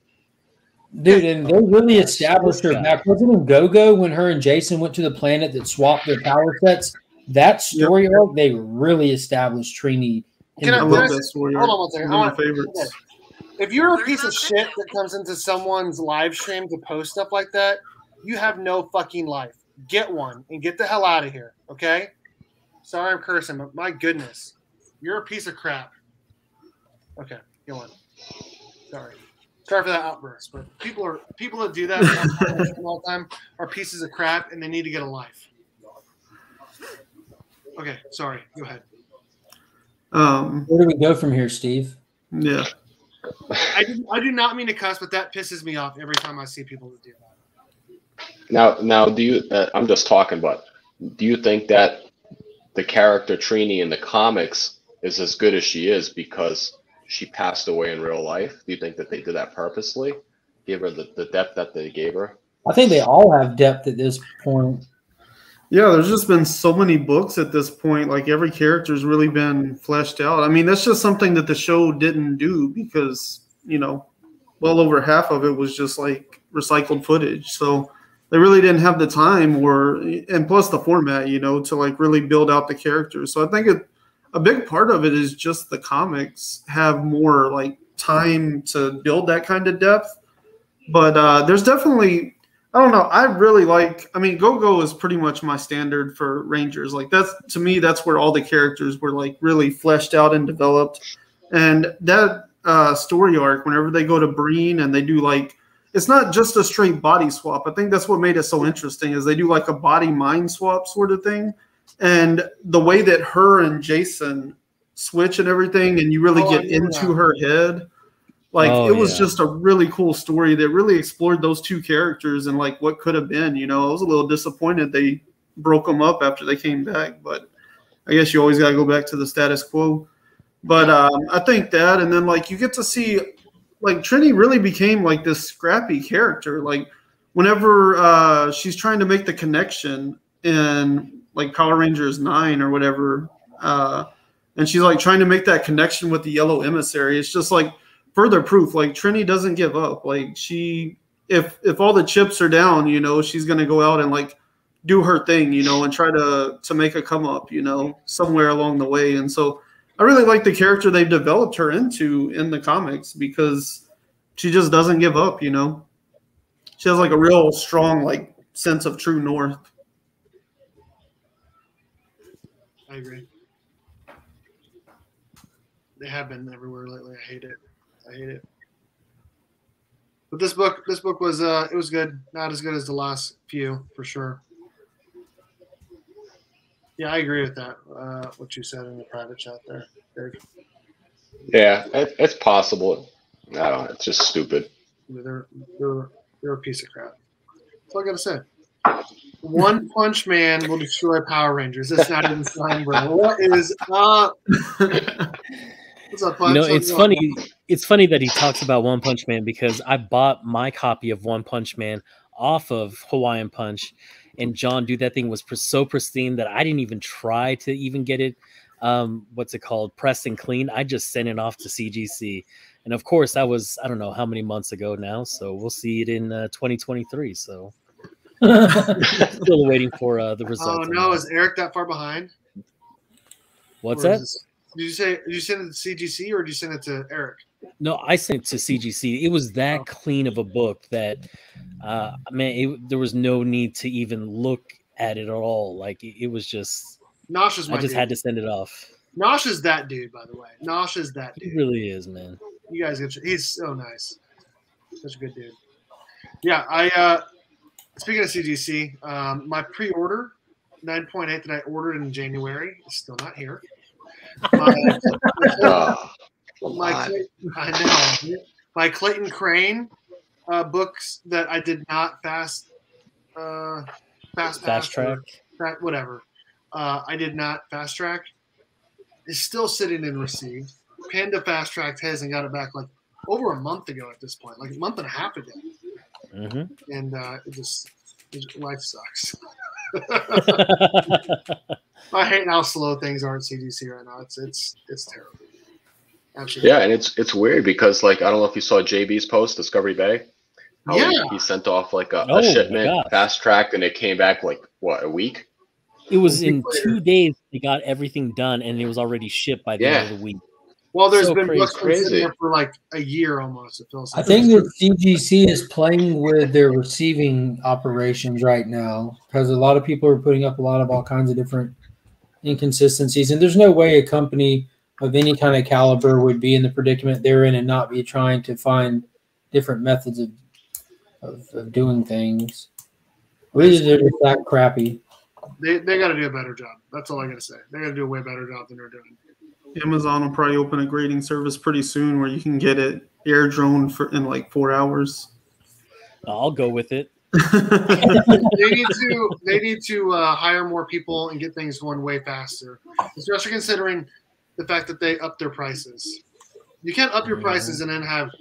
S3: Dude, and they really established her back. Wasn't in Go-Go when her and Jason went to the planet that swapped their power sets? That story arc, they really established Trini.
S2: I love that story arc.
S1: Hold on one second.
S2: One of my favorites.
S1: Okay. If you're a piece of shit that comes into someone's live stream to post stuff like that, you have no fucking life. Get one and get the hell out of here, okay? Sorry I'm cursing, but my goodness. You're a piece of crap. Okay, go on. Sorry for that outburst, but people that do that all the time are pieces of crap, and they need to get a life. Okay, sorry. Go ahead.
S3: Where do we go from here, Steve?
S2: Yeah.
S1: I do not mean to cuss, but that pisses me off every time I see people that do that.
S5: Now, do you? I'm just talking, but do you think that the character Trini in the comics is as good as she is because she passed away in real life? Do you think that they did that purposely? Give her the depth that they gave her?
S3: I think they all have depth at this point.
S2: Yeah, there's just been so many books at this point. Like every character's really been fleshed out. I mean, that's just something that the show didn't do because, well over half of it was just like recycled footage. So they really didn't have the time and plus the format, to like really build out the characters. So I think a big part of it is just the comics have more like time to build that kind of depth. But there's definitely, I don't know. I really Go-Go is pretty much my standard for Rangers. Like to me, that's where all the characters were like really fleshed out and developed. And that story arc, whenever they go to Breen and they do like, it's not just a straight body swap. I think that's what made it so interesting is they do like a body mind swap sort of thing. And the way that her and Jason switch and everything, and you really get into her head. Like it was just a really cool story that really explored those two characters and like what could have been, I was a little disappointed they broke them up after they came back, but I guess you always got to go back to the status quo. But I think that, and then like you get to see like Trini really became like this scrappy character. Like whenever she's trying to make the connection in like Power Rangers 9 or whatever, and she's like trying to make that connection with the Yellow Emissary, it's just like further proof. Like Trini doesn't give up. Like if all the chips are down, she's gonna go out and like do her thing, and try to make a come up, somewhere along the way. And so I really like the character they've developed her into in the comics because she just doesn't give up, you know. She has like a real strong like sense of true north.
S1: I agree. They have been everywhere lately. I hate it. I hate it. But this book was it was good. Not as good as the last few for sure. Yeah, I agree with that. What you said in the private chat there, Berk.
S5: Yeah, it's possible. I don't know. It's just stupid.
S1: They're a piece of crap. That's all I gotta say. One Punch Man will destroy Power Rangers. That's not even fine, bro. What is up? What's up, Punch?
S4: You know, it's funny. It's funny that he talks about One Punch Man because I bought my copy of One Punch Man off of Hawaiian Punch, and John, dude, that thing was so pristine that I didn't even try to even get it. What's it called? Pressed and clean. I just sent it off to CGC, and of course, that was I don't know how many months ago now. So we'll see it in 2023. So. Still waiting for the results.
S1: Oh no, is Eric that far behind?
S4: What's that?
S1: Did you send it to CGC or did you send it to Eric?
S4: No, I sent it to CGC. It was that clean of a book that, there was no need to even look at it at all. Like it was just.
S1: Nosh is my
S4: I just
S1: dude.
S4: had to send it off.
S1: Nosh is that dude, by the way. Nosh is that dude.
S4: He really is, man.
S1: You guys he's so nice. Such a good dude. Yeah, speaking of CGC, my pre-order 9.8 that I ordered in January is still not here. My Clayton Crane books that I did not fast
S4: track,
S1: whatever. I did not fast track. Is still sitting in received. Panda fast tracked his and got it back like over a month ago at this point, like a month and a half ago.
S4: Mm-hmm.
S1: And life sucks. I hate how slow things are at CGC right now. It's terrible. Absolutely.
S5: Yeah, and it's weird because like I don't know if you saw JB's post, Discovery Bay. How he sent off like a shipment fast tracked and it came back like what, a week?
S4: It was in 2 days they got everything done and it was already shipped by the end of the week.
S1: Well, there's been books sitting there for like a year almost. It feels like.
S3: I think that CGC is playing with their receiving operations right now because a lot of people are putting up a lot of all kinds of different inconsistencies, and there's no way a company of any kind of caliber would be in the predicament they're in and not be trying to find different methods of doing things. Really, they're just that crappy.
S1: They got to do a better job. That's all I got to say. They got to do a way better job than they're doing.
S2: Amazon will probably open a grading service pretty soon where you can get it air drone in like 4 hours.
S4: I'll go with it.
S1: They need to hire more people and get things going way faster, especially considering the fact that they up their prices. You can't up your prices and then have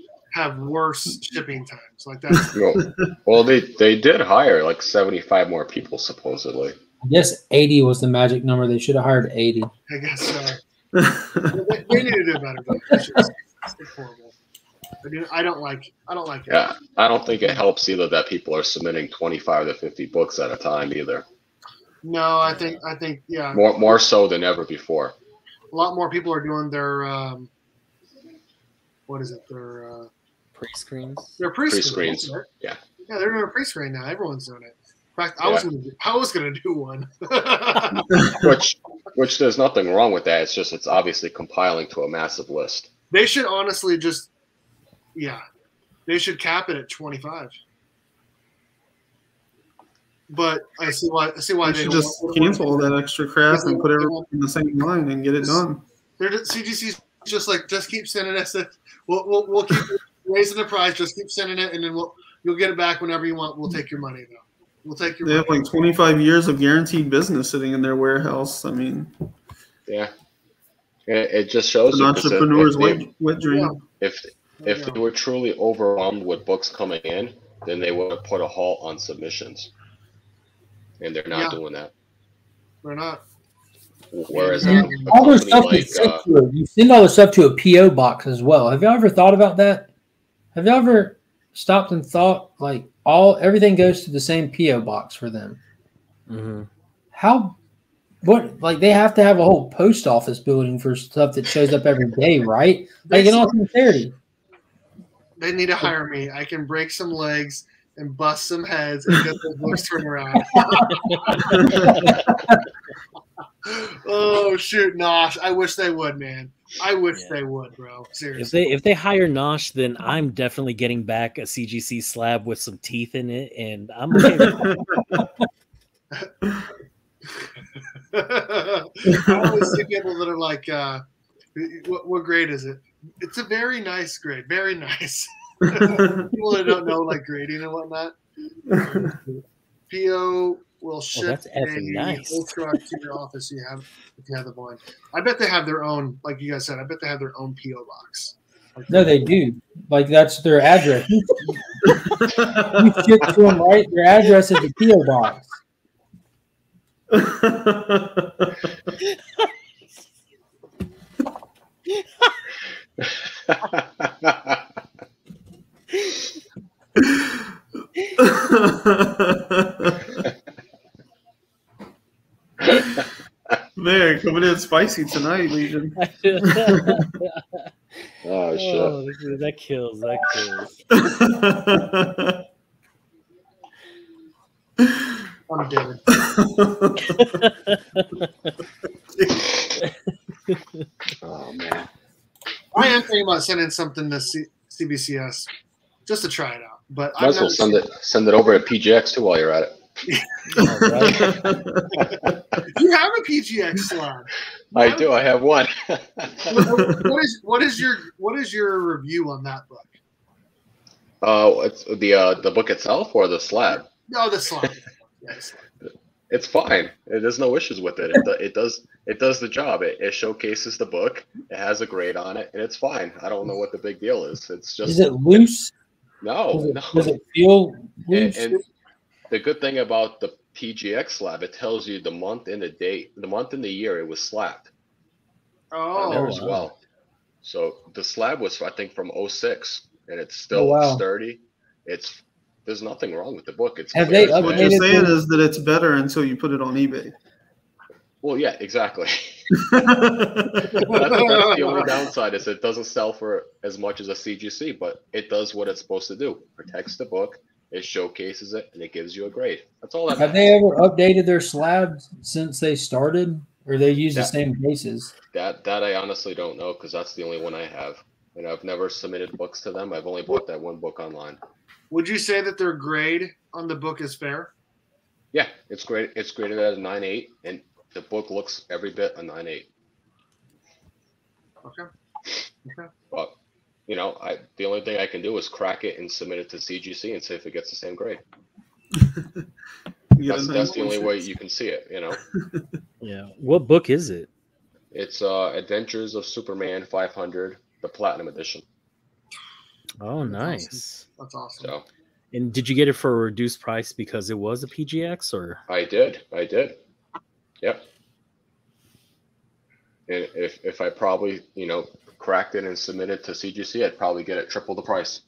S1: worse shipping times like that.
S5: Well, they did hire like 75 more people supposedly.
S3: I guess 80 was the magic number. They should have hired 80.
S1: I guess so. They need to do a better job. It's horrible. I don't like it.
S5: Yeah, I don't think it helps either that people are submitting 25 to 50 books at a time either.
S1: No, I think yeah.
S5: More so than ever before.
S1: A lot more people are doing their what is it? Their
S4: pre-screens.
S1: Their pre-screens.
S5: Right? Yeah,
S1: they're doing a pre-screen now. Everyone's doing it. In fact, I was gonna do one.
S5: which there's nothing wrong with that. It's obviously compiling to a massive list.
S1: They should honestly they should cap it at 25. But I see why they
S2: should just cancel all that extra crap and put everyone in the same line and get it done.
S1: CGC's just like keep sending us it. We'll keep raising the price. Just keep sending it, and then you'll get it back whenever you want. We'll take your money though. We'll take your.
S2: They have like 25 years of guaranteed business sitting in their warehouse. I mean,
S5: yeah, it just shows
S2: an entrepreneur's wet dream.
S5: If they were truly overwhelmed with books coming in, then they would have put a halt on submissions. And they're not doing that.
S1: They're not.
S5: Whereas
S3: all their stuff you send all the stuff to a PO box as well. Have you ever thought about that? Have you ever stopped and thought like everything goes to the same PO box for them?
S4: Mm-hmm.
S3: They have to have a whole post office building for stuff that shows up every day, right? Like in all sincerity.
S1: They need to hire me. I can break some legs and bust some heads and get those books turned around. Oh shoot, Nosh! I wish they would, man. I wish they would, bro. Seriously.
S4: If they hire Nosh, then I'm definitely getting back a CGC slab with some teeth in it, and I'm okay with
S1: I always see people that are like, what grade is it? It's a very nice grade. Very nice. People that don't know like grading and whatnot. PO will ship
S4: that's effing nice.
S1: whole truck to your office if you have the volume. I bet they have their own, like you guys said, I bet they have their own PO box. Like
S3: No, they do. Like that's their address. You ship to them, right? Their address is the PO box.
S2: Man, coming in spicy tonight, Legion.
S5: Oh shit!
S4: Oh, that kills. That kills.
S1: I'm David.
S5: Oh man.
S1: I am thinking about sending something to CBCS just to try it out. But
S5: Might as well send it over to PGX too while you're at it.
S1: You have a PGX slab.
S5: I do. I have one.
S1: What is your review on that book?
S5: It's the book itself or the slab?
S1: No, the slab. Yes.
S5: It's fine. There's no issues with it. It does the job. It showcases the book. It has a grade on it, and it's fine. I don't know what the big deal is. It's just.
S3: Is it loose?
S5: No.
S3: Does it feel loose?
S5: And the good thing about the PGX slab, it tells you the month and the date, the month and the year it was slabbed. On there as well. So the slab was, I think, from 06, and it's still sturdy. There's nothing wrong with the book. It's
S2: what you're saying is that it's better until you put it on eBay.
S5: Well, yeah, exactly. that's the only downside is it doesn't sell for as much as a CGC, but it does what it's supposed to do. Protects the book, it showcases it, and it gives you a grade. That's all that
S3: Have they ever updated their slabs since they started, or they use the same bases?
S5: That I honestly don't know, because that's the only one I have. And I've never submitted books to them. I've only bought that one book online.
S1: Would you say that their grade on the book is fair?
S5: Yeah, it's great. It's graded at a 9.8, and the book looks every bit a 9.8.
S1: Okay.
S5: But the only thing I can do is crack it and submit it to CGC and see if it gets the same grade. That's the only way you can see it.
S4: Yeah. What book is it?
S5: It's Adventures of Superman 500, the Platinum Edition.
S4: Oh, nice.
S1: That's awesome.
S5: So,
S4: and did you get it for a reduced price because it was a PGX, or?
S5: I did. Yep. And if I probably, cracked it and submitted to CGC, I'd probably get it triple the price.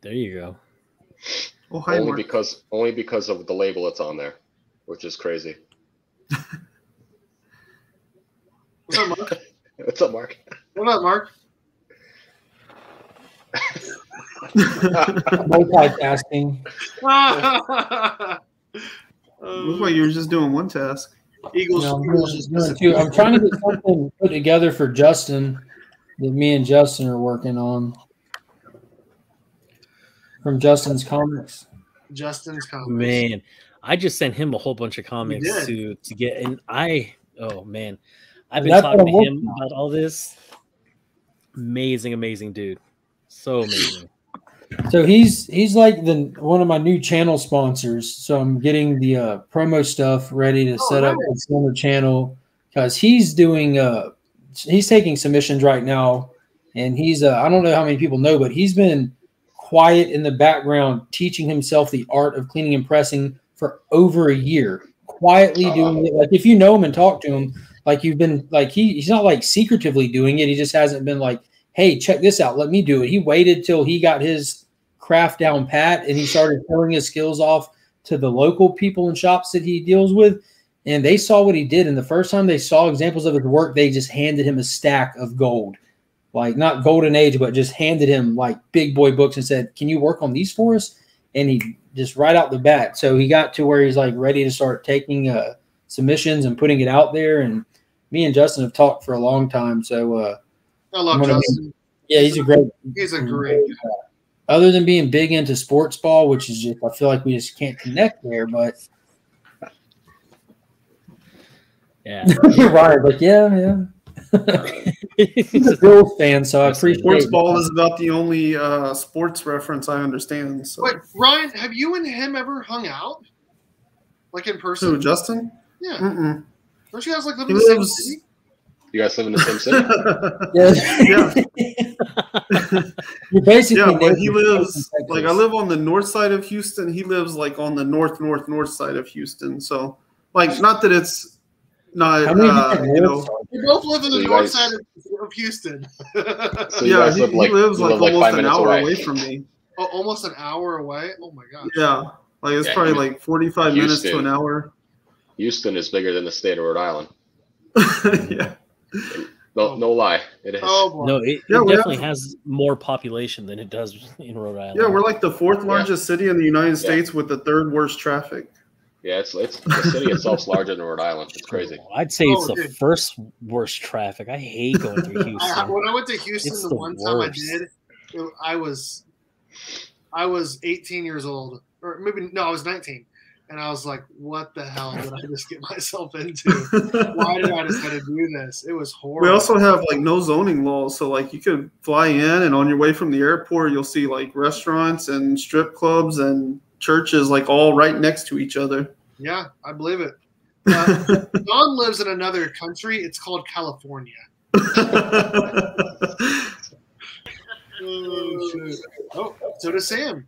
S4: There you go.
S2: Well,
S5: only because of the label it's on there, which is crazy.
S1: What's up, Mark?
S5: What's up, Mark?
S1: What up, Mark?
S3: Multitasking.
S2: Looks like you were just doing one task.
S1: Eagles.
S3: No, I'm trying to get something put together for Justin that me and Justin are working on. From Justin's comics.
S4: Man, I just sent him a whole bunch of comics to get, and I've been talking to him about all this. Amazing dude. So amazing.
S3: So he's like one of my new channel sponsors. So I'm getting the promo stuff ready to set up on the channel because he's doing he's taking submissions right now, and he's I don't know how many people know, but he's been quiet in the background teaching himself the art of cleaning and pressing for over a year, quietly doing it. Like if you know him and talk to him, like you've been like he's not like secretively doing it. He just hasn't been like, hey, check this out, let me do it. He waited till he got his craft down pat and he started showing his skills off to the local people and shops that he deals with. And they saw what he did. And the first time they saw examples of his work, they just handed him a stack of gold. like not golden age, but just handed him like big boy books and said, "Can you work on these for us?" And he just right out the bat. So he got to where he's like ready to start taking submissions and putting it out there. And me and Justin have talked for a long time. So
S1: I love Justin.
S3: He's a great
S1: guy.
S3: Other than being big into sports ball, which is just, I feel like we just can't connect there, but
S4: yeah,
S3: right. Like, yeah. He's a Bills fan, so I appreciate
S2: sports ball is about the only sports reference I understand. So.
S1: Wait, Ryan, have you and him ever hung out? Like in person?
S2: Who, Justin?
S1: Yeah.
S2: Mm-mm.
S1: Don't you guys like live in the same city?
S5: You guys live in the same city?
S2: Yeah.
S3: You're basically
S2: but he lives like I live on the north side of Houston. He lives like on the north side of Houston. So like not that it's not
S1: we both live in the north side of Houston.
S5: So yeah,
S2: he lives like almost an hour away from me.
S1: Oh, almost an hour away? Oh my gosh.
S2: Yeah. Like it's probably like 45 minutes to an hour.
S5: Houston is bigger than the state of Rhode Island.
S2: Yeah.
S5: No lie. It is.
S4: No, it definitely has more population than it does in Rhode Island.
S2: Yeah, we're like the fourth largest city in the United States with the third worst traffic.
S5: Yeah, it's the city itself's larger than Rhode Island. It's crazy.
S4: I'd say it's the first worst traffic. I hate going through Houston.
S1: When I went to Houston the one time I did, I was 18 years old, or maybe no, I was 19, and I was like, "What the hell did I just get myself into? Why did I decide to do this? It was horrible."
S2: We also have like no zoning laws, so like you could fly in, and on your way from the airport, you'll see like restaurants and strip clubs and churches like all right next to each other.
S1: Yeah, I believe it. Don lives in another country. It's called California. Oh, so does Sam.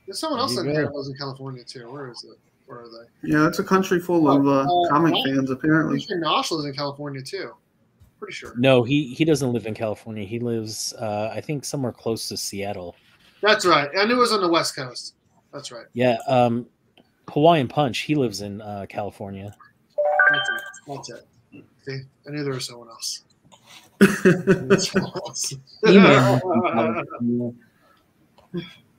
S1: There's someone else in here that lives in California too. Where is it? Where are they?
S2: Yeah, it's a country full of comic fans apparently.
S1: Nosh lives in California too. Pretty sure.
S4: No, he doesn't live in California. He lives, I think, somewhere close to Seattle.
S1: That's right. I knew it was on the West Coast. That's right.
S4: Yeah. Hawaiian Punch, he lives in California.
S1: That's it. See, I knew there was someone else.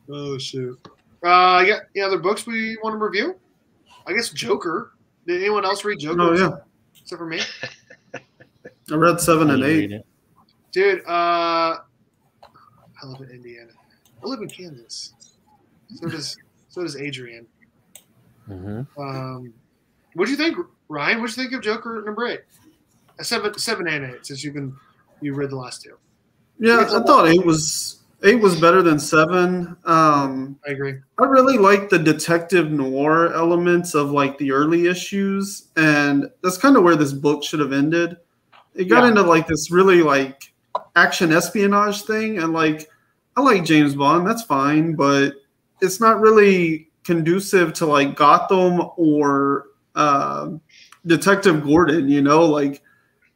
S1: Oh, shoot. Yeah, any other books we want to review? I guess Joker. Did anyone else read Joker?
S2: Oh, yeah.
S1: Except for me?
S2: I read 7 and 8.
S1: Dude, I live in Indiana. I live in Kansas. So does Adrian.
S4: Mm-hmm.
S1: What do you think, Ryan? What do you think of Joker number 8? 7 and 8, since you read the last two.
S2: Yeah, I thought 8 was better than 7.
S1: I agree.
S2: I really like the detective noir elements of like the early issues, and that's kind of where this book should have ended. It got into like this really like action espionage thing, and like I like James Bond, that's fine, but it's not really conducive to like Gotham or Detective Gordon, you know, like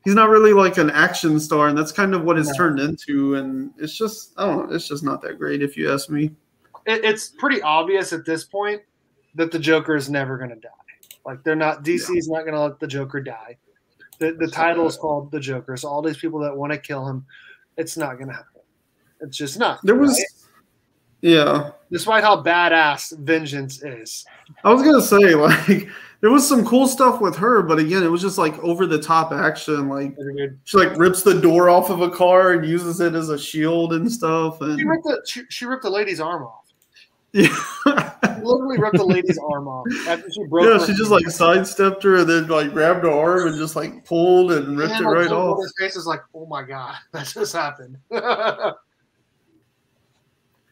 S2: he's not really like an action star, and that's kind of what it's turned into, and it's just, I don't know, it's just not that great if you ask me.
S1: It's pretty obvious at this point that the Joker is never going to die. Like they're not, DC's not going to let the Joker die. The title is called The Joker, so all these people that want to kill him, it's not going to happen. It's just not.
S2: There was, yeah.
S1: Despite how badass Vengeance is.
S2: I was going to say, like, there was some cool stuff with her, but again, it was just like over the top action. Like she like rips the door off of a car and uses it as a shield and stuff. And
S1: she ripped the lady's arm off.
S2: Yeah,
S1: she literally ripped the lady's arm off after she broke.
S2: Yeah, she just like sidestepped her and then like grabbed her arm and just like pulled and ripped it right off.
S1: His face is like, oh my god, that just happened.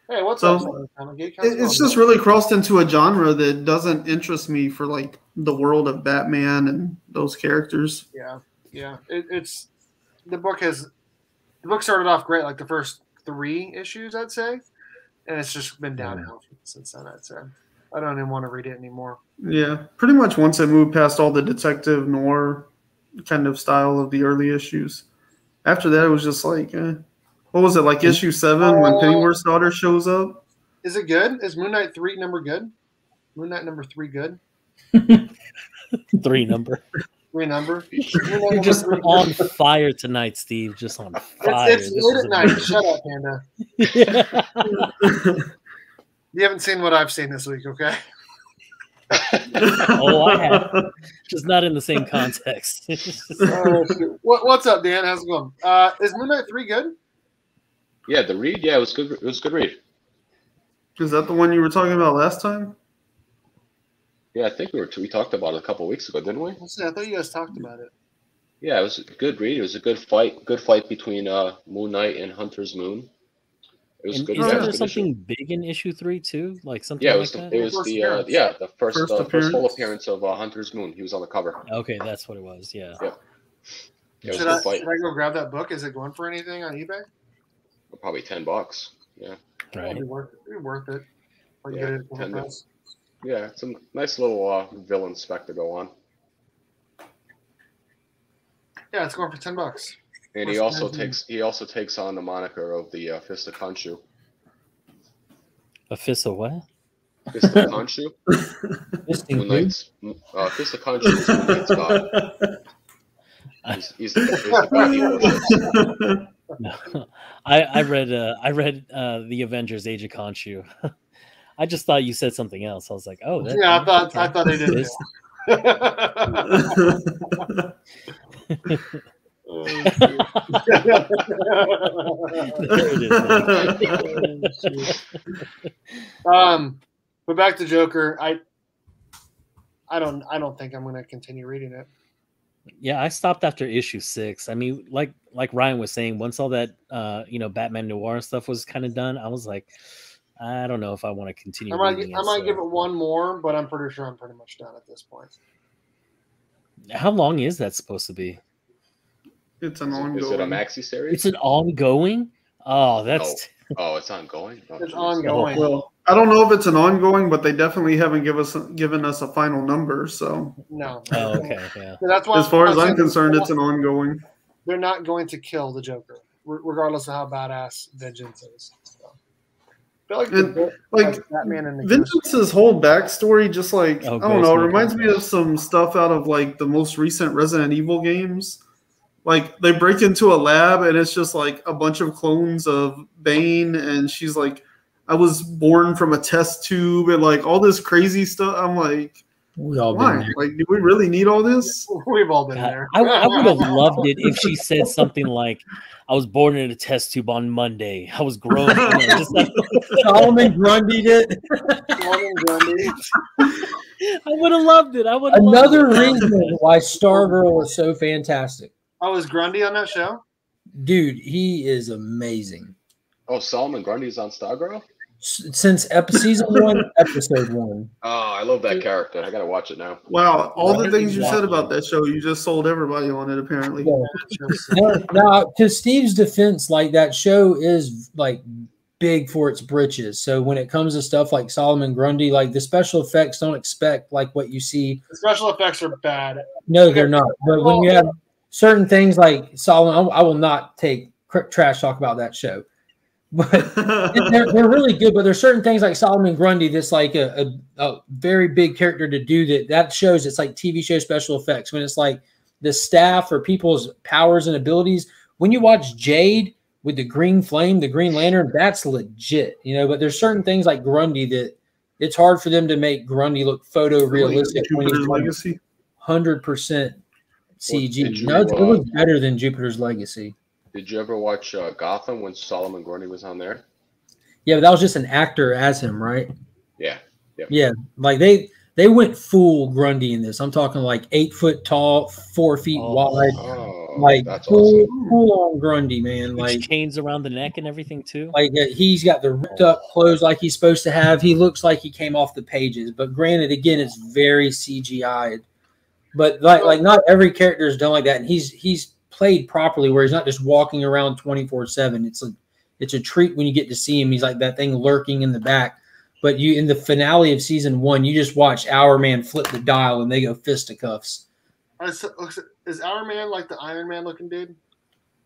S1: Hey, what's up?
S2: It's just really crossed into a genre that doesn't interest me for like the world of Batman and those characters.
S1: Yeah. It's the book started off great, like the first 3 issues, I'd say, and it's just been downhill since then. I'd say I don't even want to read it anymore. Yeah,
S2: pretty much once I moved past all the detective noir kind of style of the early issues, after that it was just like. What was it, like issue 7 when Pennyworth's daughter shows up?
S1: Is it good? Is Moon Knight 3 number good? Moon Knight number 3 good?
S4: 3 number.
S1: Renumber.
S4: You're just on fire tonight, Steve. Just on fire.
S1: It's late at night. Shut up, Panda. You haven't seen what I've seen this week, okay?
S4: Oh, I have. Just not in the same context.
S1: What's up, Dan? How's it going? Is Moon Knight 3 good?
S5: Yeah, the read. Yeah, it was good. It was a good read.
S2: Is that the one you were talking about last time?
S5: Yeah, I think we talked about it a couple of weeks ago, didn't we?
S1: I thought you guys talked about it.
S5: Yeah, it was a good read. It was a good fight. Good fight between Moon Knight and Hunter's Moon. It was good.
S4: Isn't there something big in issue 3 too? Like something?
S5: Yeah,
S4: it was
S5: the first full appearance of Hunter's Moon. He was on the cover.
S4: Okay, that's what it was. Yeah.
S5: Yep. Yeah,
S1: should I go grab that book? Is it going for anything on eBay?
S5: Probably $10. Yeah.
S4: Right.
S1: It'd be worth it.
S5: Yeah, yeah, it's a nice little villain spec to go on.
S1: Yeah, it's going for $10.
S5: And he also takes on the moniker of the Fist of Khonshu.
S4: A fist of what?
S5: Fist of Khonshu. Fist of Khonshu is Moon Knight's god. He's the god he worships.
S4: No. I read the Avengers Age of Khonshu. I just thought you said something else. I was like, oh,
S1: yeah, I thought I did. But back to Joker. I don't think I'm going to continue reading it.
S4: Yeah, I stopped after issue 6. I mean, like Ryan was saying, once all that Batman Noir stuff was kind of done, I was like, I don't know if I want to continue.
S1: I might give it one more, but I'm pretty sure I'm pretty much done at this point.
S4: How long is that supposed to be?
S2: It's an ongoing.
S5: Is it a maxi series?
S4: It's an ongoing. Oh, that's.
S5: Oh, it's ongoing. Oh,
S1: it's ongoing.
S2: Well, I don't know if it's an ongoing, but they definitely haven't given us a final number. So
S1: no.
S4: Oh, okay. Yeah.
S1: So that's why,
S2: as far as I'm concerned, it's an ongoing.
S1: They're not going to kill the Joker, regardless of how badass Vengeance is. So. I feel like Batman and
S2: Vengeance's whole backstory, just like I don't know, reminds me of some stuff out of like the most recent Resident Evil games. Like they break into a lab and it's just like a bunch of clones of Bane, and she's like, "I was born from a test tube," and like all this crazy stuff. I'm like, why? Like, do we really need all this?
S1: We've all been there.
S4: I would have loved it if she said something like, "I was born in a test tube on Monday. I was grown." Just like
S3: Solomon Grundy did.
S1: Solomon Grundy.
S4: I would have loved it.
S3: Another reason why Stargirl is so fantastic.
S1: Oh, is Grundy on that show?
S3: Dude, he is amazing.
S5: Oh, Solomon Grundy's on Stargirl?
S3: Since season 1, episode 1.
S5: Oh, I love that character. I gotta watch it now.
S2: Wow, all the things you said about that show, you just sold everybody on it, apparently.
S3: Yeah. Now, to Steve's defense, like that show is like big for its britches. So when it comes to stuff like Solomon Grundy, like the special effects, don't expect like what you see.
S1: The special effects are bad.
S3: No, they're not. But when you have certain things like Solomon, I will not take trash talk about that show. But they're really good. But there's certain things like Solomon Grundy that's like a very big character to do that shows it's like TV show special effects. When it's like the staff or people's powers and abilities. When you watch Jade with the green flame, the Green Lantern, that's legit, But there's certain things like Grundy that it's hard for them to make Grundy look photorealistic.
S2: Jupiter's Legacy,
S3: 100% CG. No, it looks better than Jupiter's Legacy.
S5: Did you ever watch Gotham when Solomon Grundy was on there?
S3: Yeah, but that was just an actor as him, right?
S5: Yeah. Yep.
S3: Yeah, like they went full Grundy in this. I'm talking like 8 foot tall, 4 feet wide, like full on Grundy, man. Like
S4: chains around the neck and everything too.
S3: Like he's got the ripped up clothes like he's supposed to have. He looks like he came off the pages. But granted, again, it's very CGI'd. But like not every character is done like that, and he's played properly where he's not just walking around 24/7. It's a treat when you get to see him. He's like that thing lurking in the back. But you in the finale of season 1, you just watch Our Man flip the dial and they go fisticuffs.
S1: Is Our Man like the Iron Man looking dude?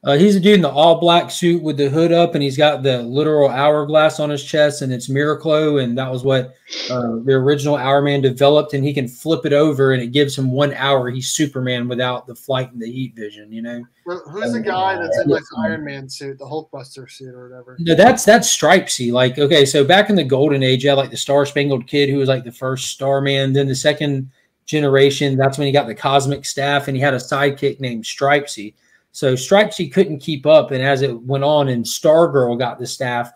S3: He's a dude in the all black suit with the hood up, and he's got the literal hourglass on his chest, and it's Miraclo, and that was what the original Hourman developed, and he can flip it over, and it gives him 1 hour. He's Superman without the flight and the heat vision, you know.
S1: Well, who's the guy that's in like the Iron Man suit, the Hulkbuster suit or whatever?
S3: No, that's Stripesy. Like, okay, so back in the Golden Age, you had like the Star Spangled Kid, who was like the first Starman. Then the second generation, that's when he got the Cosmic Staff, and he had a sidekick named Stripesy. So Stripesy couldn't keep up, and as it went on and Stargirl got the staff,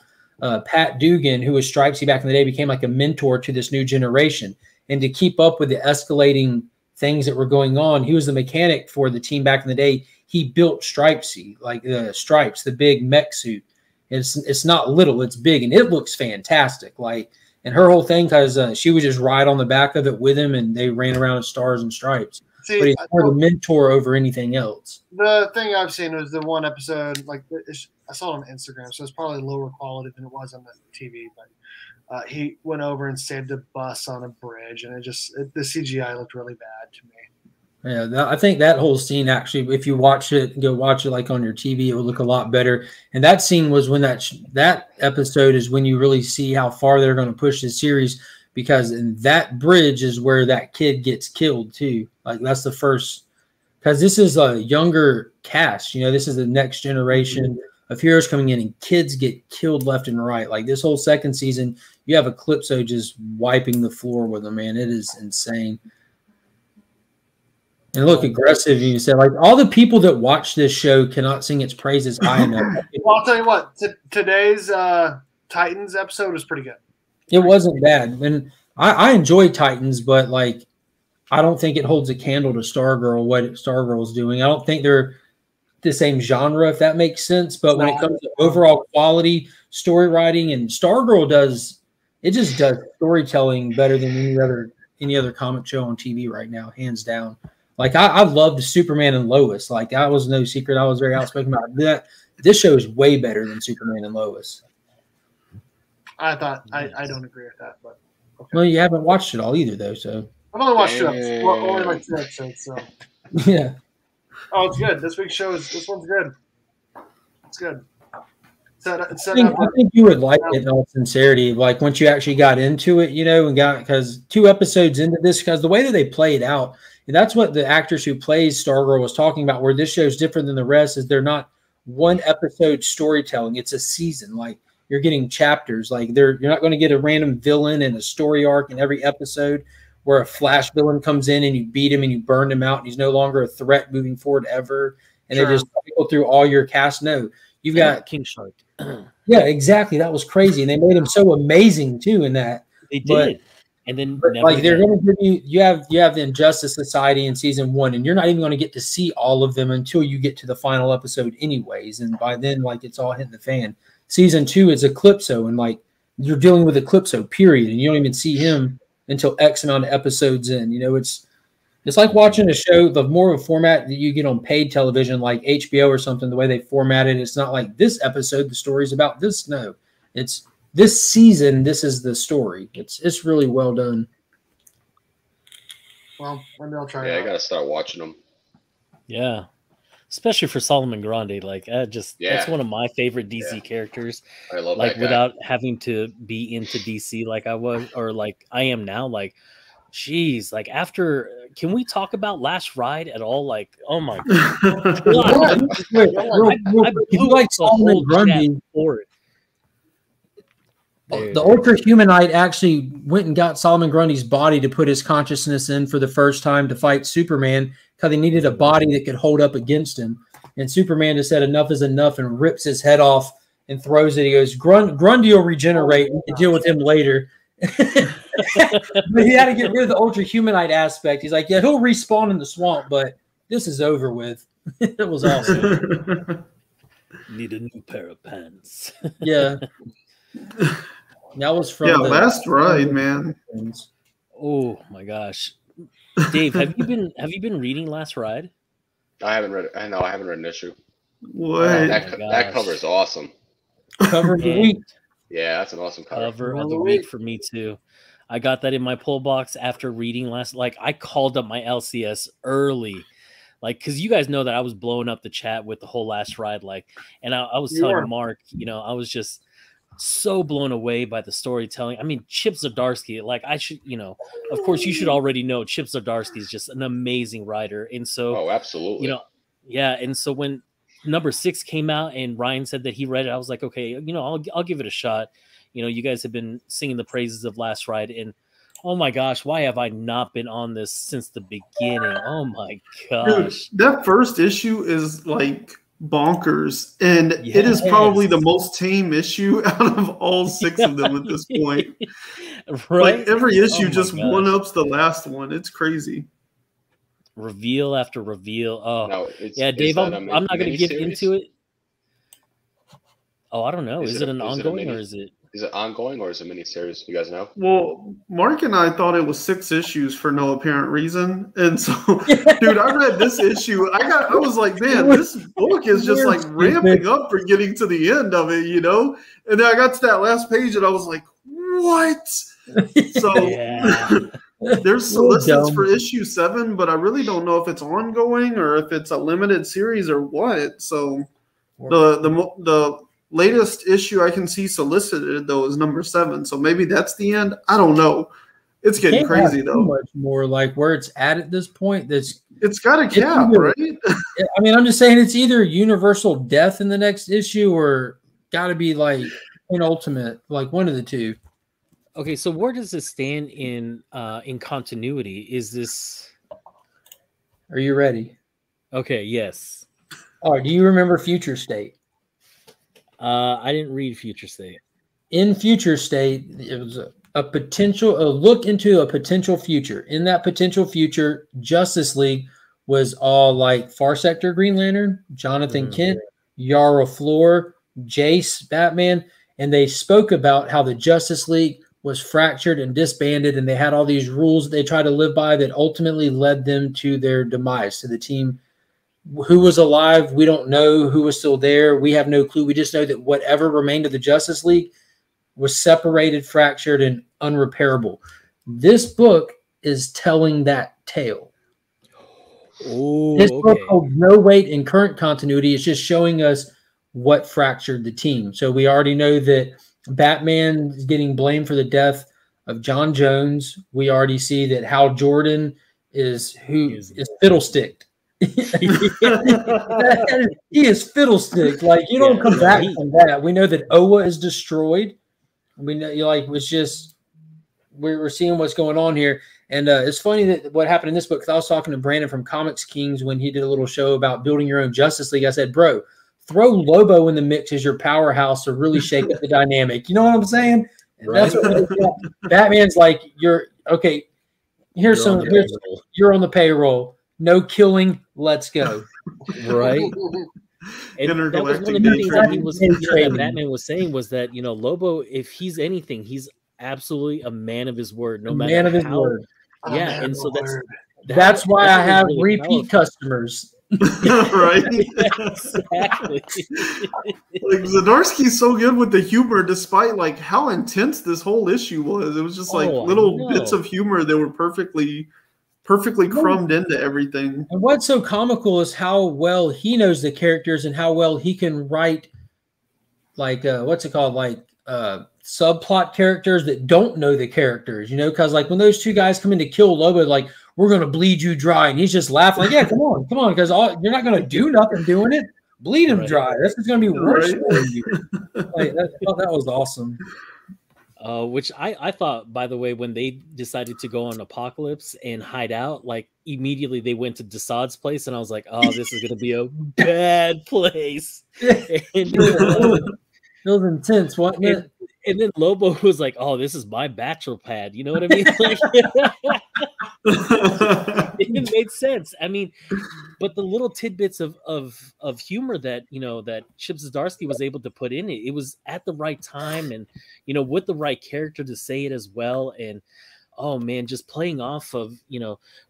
S3: Pat Dugan, who was Stripesy back in the day, became like a mentor to this new generation. And to keep up with the escalating things that were going on, he was the mechanic for the team back in the day. He built Stripesy, like the Stripes, the big mech suit. It's not little, it's big, and it looks fantastic. Like, and her whole thing, because she would just ride on the back of it with him, and they ran around in stars and stripes.
S1: See,
S3: but he's more the mentor over anything else.
S1: The thing I've seen was the one episode, like I saw it on Instagram, so it's probably lower quality than it was on the TV. But he went over and saved a bus on a bridge, and the CGI looked really bad to me.
S3: Yeah, I think that whole scene actually, if you watch it, go watch it like on your TV, it would look a lot better. And that scene was when that episode is when you really see how far they're going to push the series, because in that bridge is where that kid gets killed too. Like that's the first, because this is a younger cast. You know, this is the next generation of heroes coming in, and kids get killed left and right. Like this whole second season, you have Eclipso just wiping the floor with them, man. It is insane. And look aggressive, you said. Like all the people that watch this show cannot sing its praises high enough.
S1: Well, I'll tell you what. Today's Titans episode was pretty good.
S3: It wasn't bad, and I enjoy Titans, but like I don't think it holds a candle to Stargirl. What Stargirl's doing, I don't think they're the same genre, if that makes sense. But when it comes to overall quality, story writing, and Stargirl does storytelling better than any other comic show on TV right now, hands down. Like I loved Superman and Lois. Like that was no secret. I was very outspoken about that. This show is way better than Superman and Lois.
S1: I thought I don't agree with that, but okay.
S3: Well, you haven't watched it all either, though. So
S1: I've only watched 2 episodes. Well, only like 2 episodes. So
S3: yeah.
S1: Oh, it's good. This week's show this one's good. It's good.
S3: I think you would like it in all sincerity. Like once you actually got into it, you know, and because 2 episodes into this, because the way that they play it out, and that's what the actress who plays Stargirl was talking about, where this show is different than the rest, is they're not one episode storytelling. It's a season. Like you're getting chapters. Like you're not going to get a random villain and a story arc in every episode where a Flash villain comes in and you beat him and you burn him out and he's no longer a threat moving forward ever. And they just go through all your cast. No, you've got
S4: King Shark.
S3: Yeah, exactly. That was crazy. And they made him so amazing too in that.
S4: They did. And then
S3: like they're going to give you have the Injustice Society in season 1, and you're not even going to get to see all of them until you get to the final episode anyways. And by then, like it's all hitting the fan. Season 2 is Eclipso, and like you're dealing with Eclipso, period. And you don't even see him until X amount of episodes in. You know, it's like watching a show, the more of a format that you get on paid television, like HBO or something, the way they format it. It's not like this episode, the story's about this. No, it's this season, this is the story. It's really well done.
S1: Well, maybe I'll try it.
S5: Yeah, I got to start watching them.
S4: Yeah. Especially for Solomon Grande. Like, that's one of my favorite DC characters.
S5: I love
S4: like,
S5: that guy.
S4: without having to be into DC like I was, or like I am now. Like, geez, like after, can we talk about Last Ride at all? Like, oh my God. I blew
S3: like
S4: the whole
S3: Solomon Grundy
S4: for it.
S3: The Ultra Humanite actually went and got Solomon Grundy's body to put his consciousness in for the first time to fight Superman, because he needed a body that could hold up against him. And Superman just said enough is enough and rips his head off and throws it. He goes, Grundy will regenerate. We can deal with him later. But he had to get rid of the Ultra Humanite aspect. He's like, yeah, he'll respawn in the swamp, but this is over with. It was awesome.
S4: Need a new pair of pants.
S3: Yeah. That was from
S2: Last Ride, man.
S4: Oh my gosh, Dave, have you been reading Last Ride?
S5: I haven't read it. I know I haven't read an issue.
S2: What?
S5: That cover is awesome.
S3: Cover of the week.
S5: Yeah, that's an awesome cover.
S4: Cover of the week for me too. I got that in my pull box after reading I called up my LCS early. like, because you guys know that I was blowing up the chat with the whole last ride, like, and I was telling Mark, you know, I was just so blown away by the storytelling. I mean, Chip Zdarsky, like, I should, you know, of course, you should already know Chip Zdarsky is just an amazing writer, and so,
S5: Oh, absolutely.
S4: you know, yeah, and so when number 6 came out and Ryan said that he read it, I was like, okay, you know, I'll give it a shot. You know, you guys have been singing the praises of Last Ride, and oh my gosh, why have I not been on this since the beginning? Oh my gosh.
S2: Dude, that first issue is like bonkers, and it is probably the most tame issue out of all 6 of them at this point.
S4: Right?
S2: Like every issue just one-ups the last one. It's crazy.
S4: Reveal after reveal. Oh,
S5: now,
S4: yeah, Dave, I'm not going to get into it. Oh, I don't know. Is it an ongoing or is it?
S5: Is it ongoing or is it a miniseries? You guys know?
S2: Well, Mark and I thought it was 6 issues for no apparent reason, and so, dude, I read this issue. I was like, man, this book is just like ramping up for getting to the end of it, you know. And then I got to that last page, and I was like, what? So there's solicits for issue 7, but I really don't know if it's ongoing or if it's a limited series or what. So the latest issue I can see solicited though is number 7, so maybe that's the end. I don't know. It's getting crazy though.
S3: Much more like where it's at this point.
S2: It's got a cap, right?
S3: I mean, I'm just saying it's either universal death in the next issue or got to be like an ultimate, like one of the two.
S4: Okay, so where does this stand in continuity? Is this?
S3: Are you ready?
S4: Okay. Yes.
S3: All right. Do you remember Future State?
S4: I didn't read Future State.
S3: In Future State, it was a look into a potential future. In that potential future, Justice League was all like Far Sector Green Lantern, Jonathan Kent, Yara Flor, Jace, Batman, and they spoke about how the Justice League was fractured and disbanded, and they had all these rules that they tried to live by that ultimately led them to their demise. So the team who was alive, we don't know. Who was still there, we have no clue. We just know that whatever remained of the Justice League was separated, fractured, and unrepairable. This book is telling that tale. This book holds no weight in current continuity. It's just showing us what fractured the team. So we already know that Batman is getting blamed for the death of John Jones. We already see that Hal Jordan is fiddlesticked. He is fiddlestick. Like, you don't come back from that. We know that Oa is destroyed. We know, it's just we're seeing what's going on here, and it's funny that what happened in this book. Because I was talking to Brandon from Comics Kings when he did a little show about building your own Justice League. I said, bro, throw Lobo in the mix as your powerhouse to really shake up the dynamic. You know what I'm saying? And that's what Batman's like. You're okay. You're on the payroll. No killing. Let's go.
S4: Right. And that was one of the things that Batman was saying was that, Lobo, if he's anything, he's absolutely a man of his word. No matter how. Yeah, and so
S3: that's why I have really repeat customers.
S2: Right.
S4: Exactly.
S2: Like, Zdarsky's so good with the humor, despite like how intense this whole issue was. It was just like little bits of humor that were perfectly crumbed into everything.
S3: And what's so comical is how well he knows the characters and how well he can write, like, what's it called? Like, subplot characters that don't know the characters, because like when those two guys come in to kill Lobo, like, we're going to bleed you dry. And he's just laughing like, yeah, come on. Because you're not going to do nothing doing it. Bleed him dry. That's what's going to be worse for you. Like, that was awesome.
S4: Which I thought, by the way, when they decided to go on Apocalypse and hide out, like immediately they went to Desaad's place, and I was like, "Oh, this is going to be a bad place."
S3: It was intense, wasn't it?
S4: And then Lobo was like, "Oh, this is my bachelor pad." You know what I mean? Like, it made sense. I mean, but the little tidbits of humor that that Chip Zdarsky was able to put in it was at the right time, and with the right character to say it as well. And oh man, just playing off of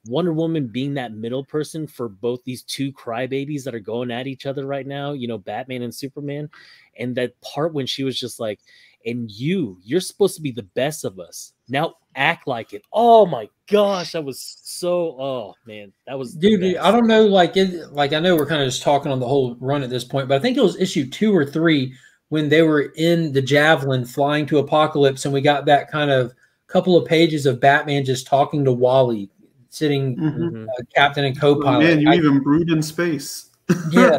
S4: Wonder Woman being that middle person for both these two crybabies that are going at each other right now. Batman and Superman, and that part when she was just like, "And you're supposed to be the best of us. Now act like it." Oh my gosh, that was so. Oh man, that was
S3: dude. I don't know, like I know we're kind of just talking on the whole run at this point, but I think it was issue 2 or 3 when they were in the Javelin flying to Apocalypse, and we got that kind of couple of pages of Batman just talking to Wally, sitting captain and co-pilot.
S2: Oh, man, you even brewed in space.
S3: Yeah,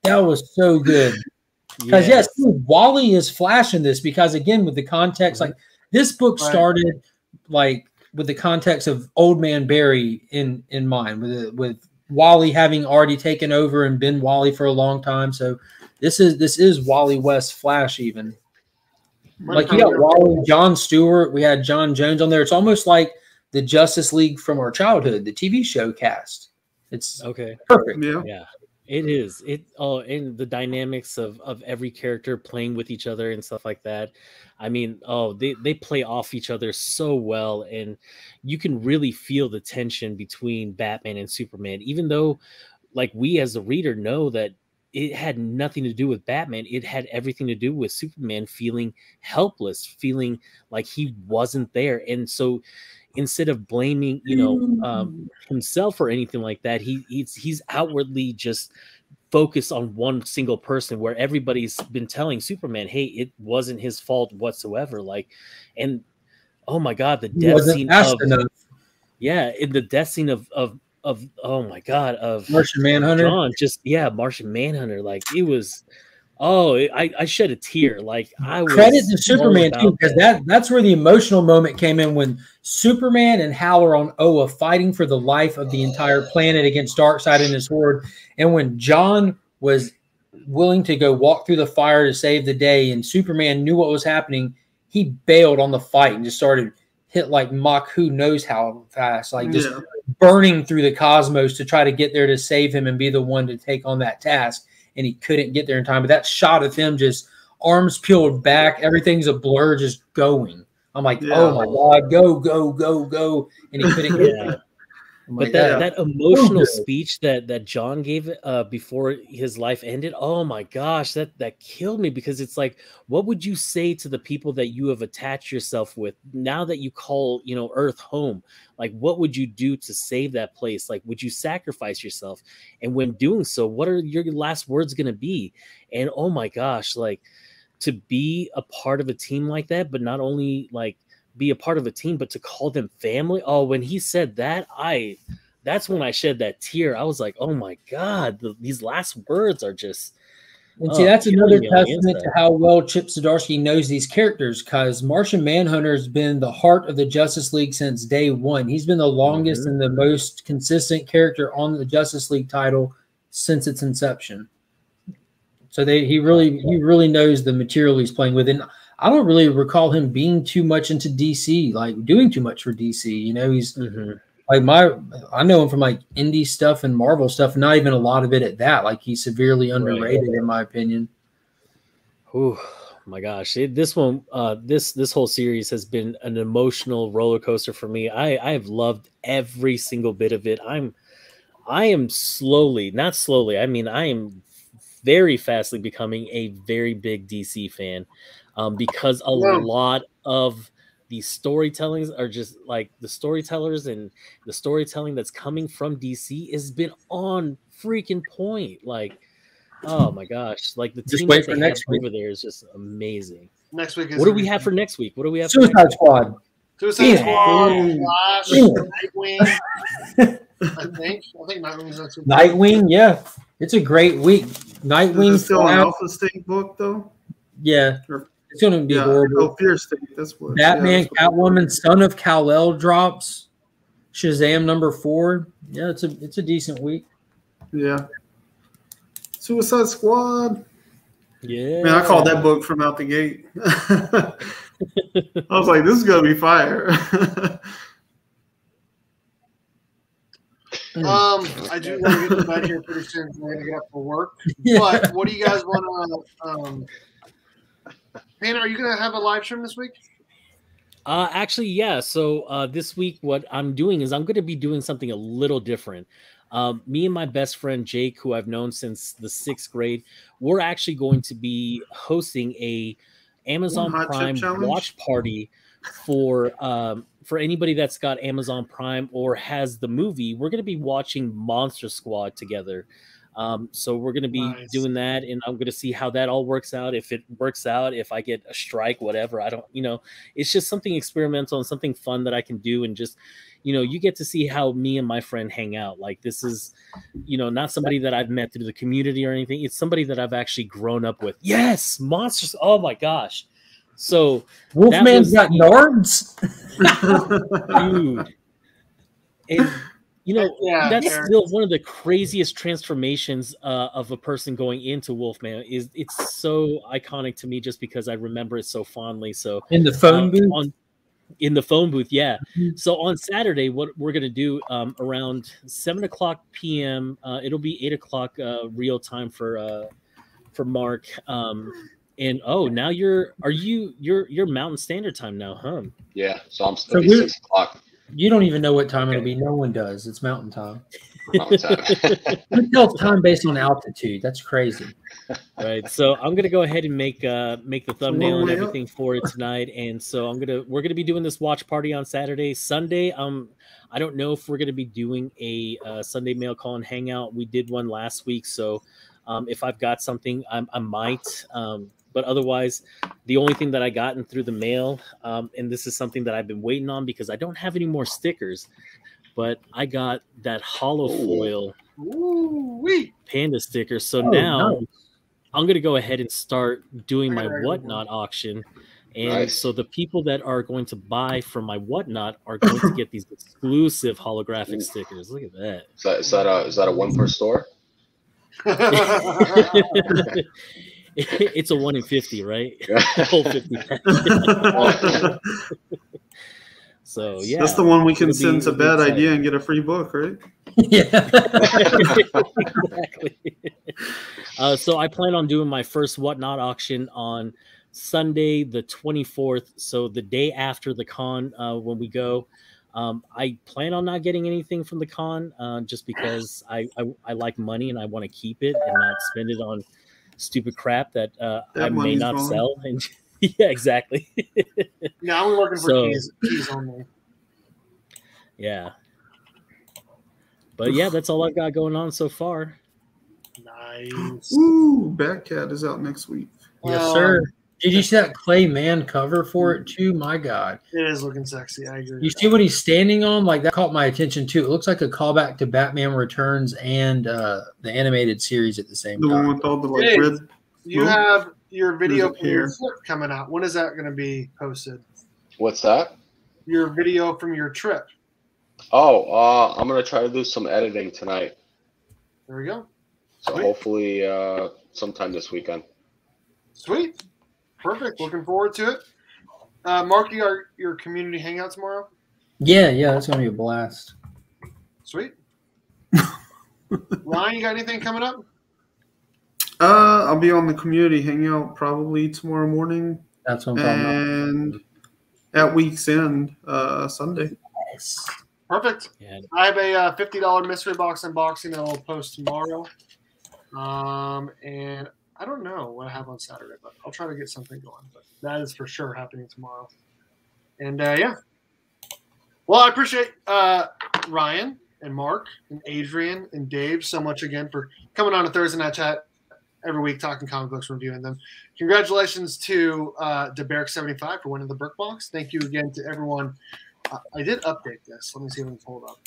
S3: that was so good. Because yes, Wally is Flash in this, because again, with the context, like this book started like with the context of Old Man Barry in mind, with Wally having already taken over and been Wally for a long time. So this is Wally West Flash even. Like you got Wally, John Stewart, we had John Jones on there. It's almost like the Justice League from our childhood, the TV show cast. It's perfect.
S4: Yeah. It is. And the dynamics of every character playing with each other and stuff like that. I mean, they play off each other so well, and you can really feel the tension between Batman and Superman, even though like we as the reader know that it had nothing to do with Batman. It had everything to do with Superman feeling helpless, feeling like he wasn't there. And so instead of blaming, himself or anything like that, he's outwardly just focused on one single person, where everybody's been telling Superman, hey, it wasn't his fault whatsoever. Like, and oh my God, the death scene in the death scene of oh my God, of
S3: Martian Manhunter.
S4: Martian Manhunter. Like it was, I shed a tear. Like I was
S3: credit to Superman too, because that's where the emotional moment came in, when Superman and Hal are on Oa fighting for the life of the entire planet against Darkseid and his horde, and when John was willing to go walk through the fire to save the day, and Superman knew what was happening, he bailed on the fight and just started hit like Mach who knows how fast, like just burning through the cosmos to try to get there to save him and be the one to take on that task. And he couldn't get there in time. But that shot of him just arms peeled back, everything's a blur, just going. I'm like, oh my God, go, go, go, go. And he couldn't get there.
S4: But that emotional speech that John gave before his life ended, oh my gosh, that killed me, because it's like, what would you say to the people that you have attached yourself with now that you call Earth home? Like, what would you do to save that place? Like, would you sacrifice yourself? And when doing so, what are your last words going to be? And oh my gosh, like, to be a part of a team like that, but not only like be a part of a team, but to call them family. Oh, when he said that, that's when I shed that tear. I was like, oh my God, these last words are just.
S3: And see, that's another testament to how well Chip Zdarsky knows these characters, because Martian Manhunter has been the heart of the Justice League since day one. He's been the longest and the most consistent character on the Justice League title since its inception. So he really knows the material he's playing with. And I don't really recall him being too much into DC, like doing too much for DC. He's like I know him from like indie stuff and Marvel stuff, not even a lot of it at that. Like he's severely underrated in my opinion.
S4: Oh my gosh. This one, this whole series has been an emotional roller coaster for me. I have loved every single bit of it. I am slowly, not slowly, I mean, I am very fastly becoming a very big DC fan. Because a lot of these storytellings are just like the storytellers, and the storytelling that's coming from DC has been on freaking point. Like, oh my gosh, like the team that they have over there is just amazing.
S1: Next week,
S4: what do we have for next week? What do we have?
S3: Suicide Squad.
S1: Suicide Squad, Flash, Nightwing. I think Nightwing's not too bad.
S3: Nightwing, yeah, it's a great week. Nightwing
S2: still an Alpha State book though.
S3: Yeah. It's going to be horrible.
S2: Oh, Fear State. That's what.
S3: Batman, Catwoman, Son of Kal-El drops. Shazam #4. Yeah, it's a decent week.
S2: Yeah. Suicide Squad.
S4: Yeah.
S2: Man, I called that book from out the gate. I was like, this is going to be fire.
S1: I do want to get to bed here pretty soon. We're going to get up for work. But what do you guys want to Hannah, are you going to have a live stream this week?
S4: Actually, yeah. So this week, what I'm doing is I'm going to be doing something a little different. Me and my best friend Jake, who I've known since the 6th grade, we're actually going to be hosting a Amazon Prime watch party for for anybody that's got Amazon Prime or has the movie, we're going to be watching Monster Squad together. So we're going to be doing that, and I'm going to see how that all works out. If it works out, if I get a strike, whatever, I don't, it's just something experimental and something fun that I can do. And just, you get to see how me and my friend hang out. Like, this is, not somebody that I've met through the community or anything. It's somebody that I've actually grown up with. Yes. Monsters. Oh my gosh. So
S3: Wolfman's got nards,
S4: dude. And that's still one of the craziest transformations of a person going into Wolfman. It's so iconic to me just because I remember it so fondly. So
S3: in the phone booth,
S4: in the phone booth, yeah. So on Saturday, what we're gonna do around 7:00 p.m. It'll be 8 o'clock real time for Mark. And now you're Mountain Standard Time now, huh?
S5: Yeah, so I'm still 6 o'clock.
S3: You don't even know what time it'll be. No one does. It's Mountain Time.
S5: Mountain Time.
S3: You tell time based on altitude. That's crazy.
S4: Right. So I'm gonna go ahead and make the thumbnail and everything for it tonight. And so we're gonna be doing this watch party on Saturday. Sunday, I don't know if we're gonna be doing a Sunday mail call and hangout. We did one last week, so if I've got something, I might. But otherwise, the only thing that I gotten through the mail, and this is something that I've been waiting on because I don't have any more stickers, but I got that hollow foil panda sticker. So now I'm going to go ahead and start doing my Whatnot auction. And so the people that are going to buy from my Whatnot are going to get these exclusive holographic stickers. Look at that.
S5: Is that a one per store?
S4: It's a 1 in 50, right? Whole 50. So yeah,
S2: that's the one we can send to Bad Idea and get a free book, right?
S3: Yeah,
S4: exactly. So I plan on doing my first Whatnot auction on Sunday, the 24th. So the day after the con, when we go. I plan on not getting anything from the con, just because I like money and I want to keep it and not spend it on stupid crap that I may not sell. And yeah, exactly.
S1: No, I'm working for keys only.
S4: Yeah. But yeah, that's all I've got going on so far.
S1: Nice.
S2: Ooh, Batcat is out next week.
S3: Yes, sir. Did you see that Clay Mann cover for it too? My God.
S1: It is looking sexy. I agree.
S3: You see what he's standing on? Like, that caught my attention too. It looks like a callback to Batman Returns and the animated series at the same time.
S2: The one with all the red.
S1: You have your video from your trip coming out. When is that going to be posted?
S5: What's that?
S1: Your video from your trip.
S5: Oh, I'm gonna try to do some editing tonight.
S1: There we go.
S5: So hopefully sometime this weekend.
S1: Sweet. Perfect. Looking forward to it. Mark, you got your community hangout tomorrow?
S3: Yeah, that's going to be a blast.
S1: Sweet. Ryan, you got anything coming up?
S2: I'll be on the community hangout probably tomorrow morning.
S3: That's what I'm talking about.
S2: And at week's end, Sunday.
S3: Yes.
S1: Perfect. Yeah. I have a $50 mystery box unboxing that I'll post tomorrow. And I don't know what I have on Saturday, but I'll try to get something going. But that is for sure happening tomorrow. And yeah. Well, I appreciate Ryan and Mark and Adrian and Dave so much again for coming on a Thursday Night Chat every week, talking comic books, reviewing them. Congratulations to Berk 75 for winning the Berk box. Thank you again to everyone. I did update this. Let me see if I can pull it up.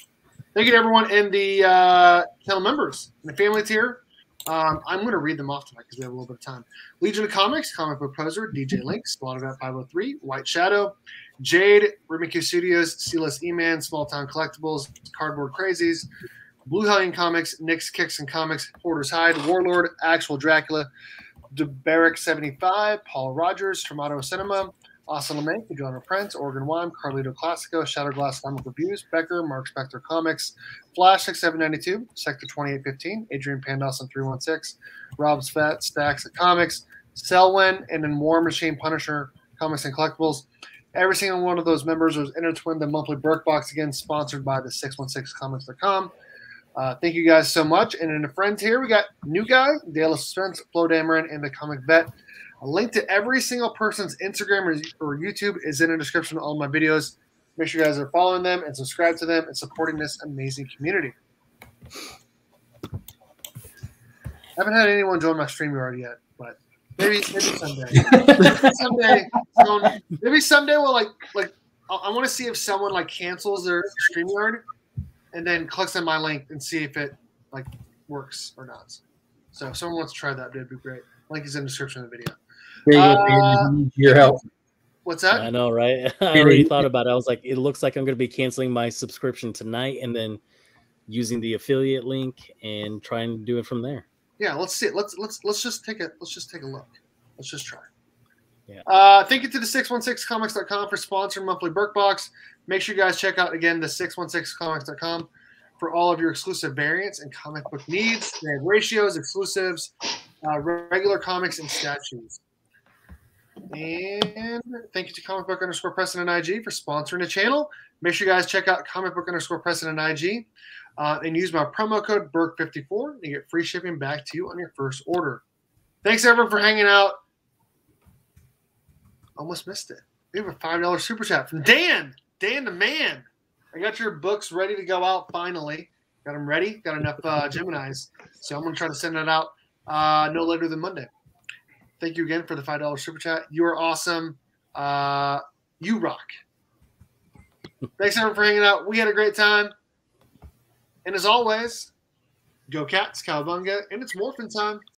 S1: Thank you to everyone in the channel members and the family tier. I'm going to read them off tonight because we have a little bit of time. Legion of Comics, Comic Book Poser, DJ Link, Splatterbat 503, White Shadow, Jade, Rubik's Studios, C-List E-Man, Small Town Collectibles, Cardboard Crazies, Blue Hellion Comics, Nick's Kicks and Comics, Porter's Hide, Warlord, Actual Dracula, Berk 75, Paul Rogers, Tomato Cinema, Austin LeMay, John Prince, Oregon Wime, Carlito Classico, Shatterglass Comic Reviews, Becker, Mark Spector Comics, Flash 6792, Sector 2815, Adrian Pandawson 316, Rob's Fat Stacks of Comics, Selwyn, and then War Machine Punisher Comics and Collectibles. Every single one of those members was intertwined the monthly Berk box, again sponsored by the 616comics.com. Thank you guys so much. And in the friends here, we got New Guy, Dale of Suspense, Flo Dameron, and the Comic Vet. A link to every single person's Instagram or YouTube is in the description of all my videos. Make sure you guys are following them and subscribe to them and supporting this amazing community. I haven't had anyone join my StreamYard yet, but maybe someday. Maybe someday we'll like I want to see if someone like cancels their StreamYard and then clicks on my link and see if it like works or not. So if someone wants to try that, that'd be great. Link is in the description of the video.
S3: Your help.
S1: What's that?
S4: I know, right? I already thought about it. I was like, it looks like I'm going to be canceling my subscription tonight and then using the affiliate link and trying to do it from there.
S1: Yeah, let's see it. Let's just take a look. Let's just try.
S4: Yeah.
S1: Thank you to the 616comics.com for sponsoring monthly Berk Box. Make sure you guys check out again the 616comics.com for all of your exclusive variants and comic book needs. They have ratios, exclusives, regular comics, and statues. And thank you to comic_Preston and IG for sponsoring the channel. Make sure you guys check out comic_Preston and IG and use my promo code BERK54 to get free shipping back to you on your first order. Thanks everyone for hanging out. Almost missed it. We have a $5 super chat from Dan. Dan the man. I got your books ready to go out finally. Got them ready. Got enough Geminis. So I'm going to try to send it out no later than Monday. Thank you again for the $5 super chat. You are awesome. You rock. Thanks everyone for hanging out. We had a great time. And as always, go Cats, Cowabunga, and it's Morphin time.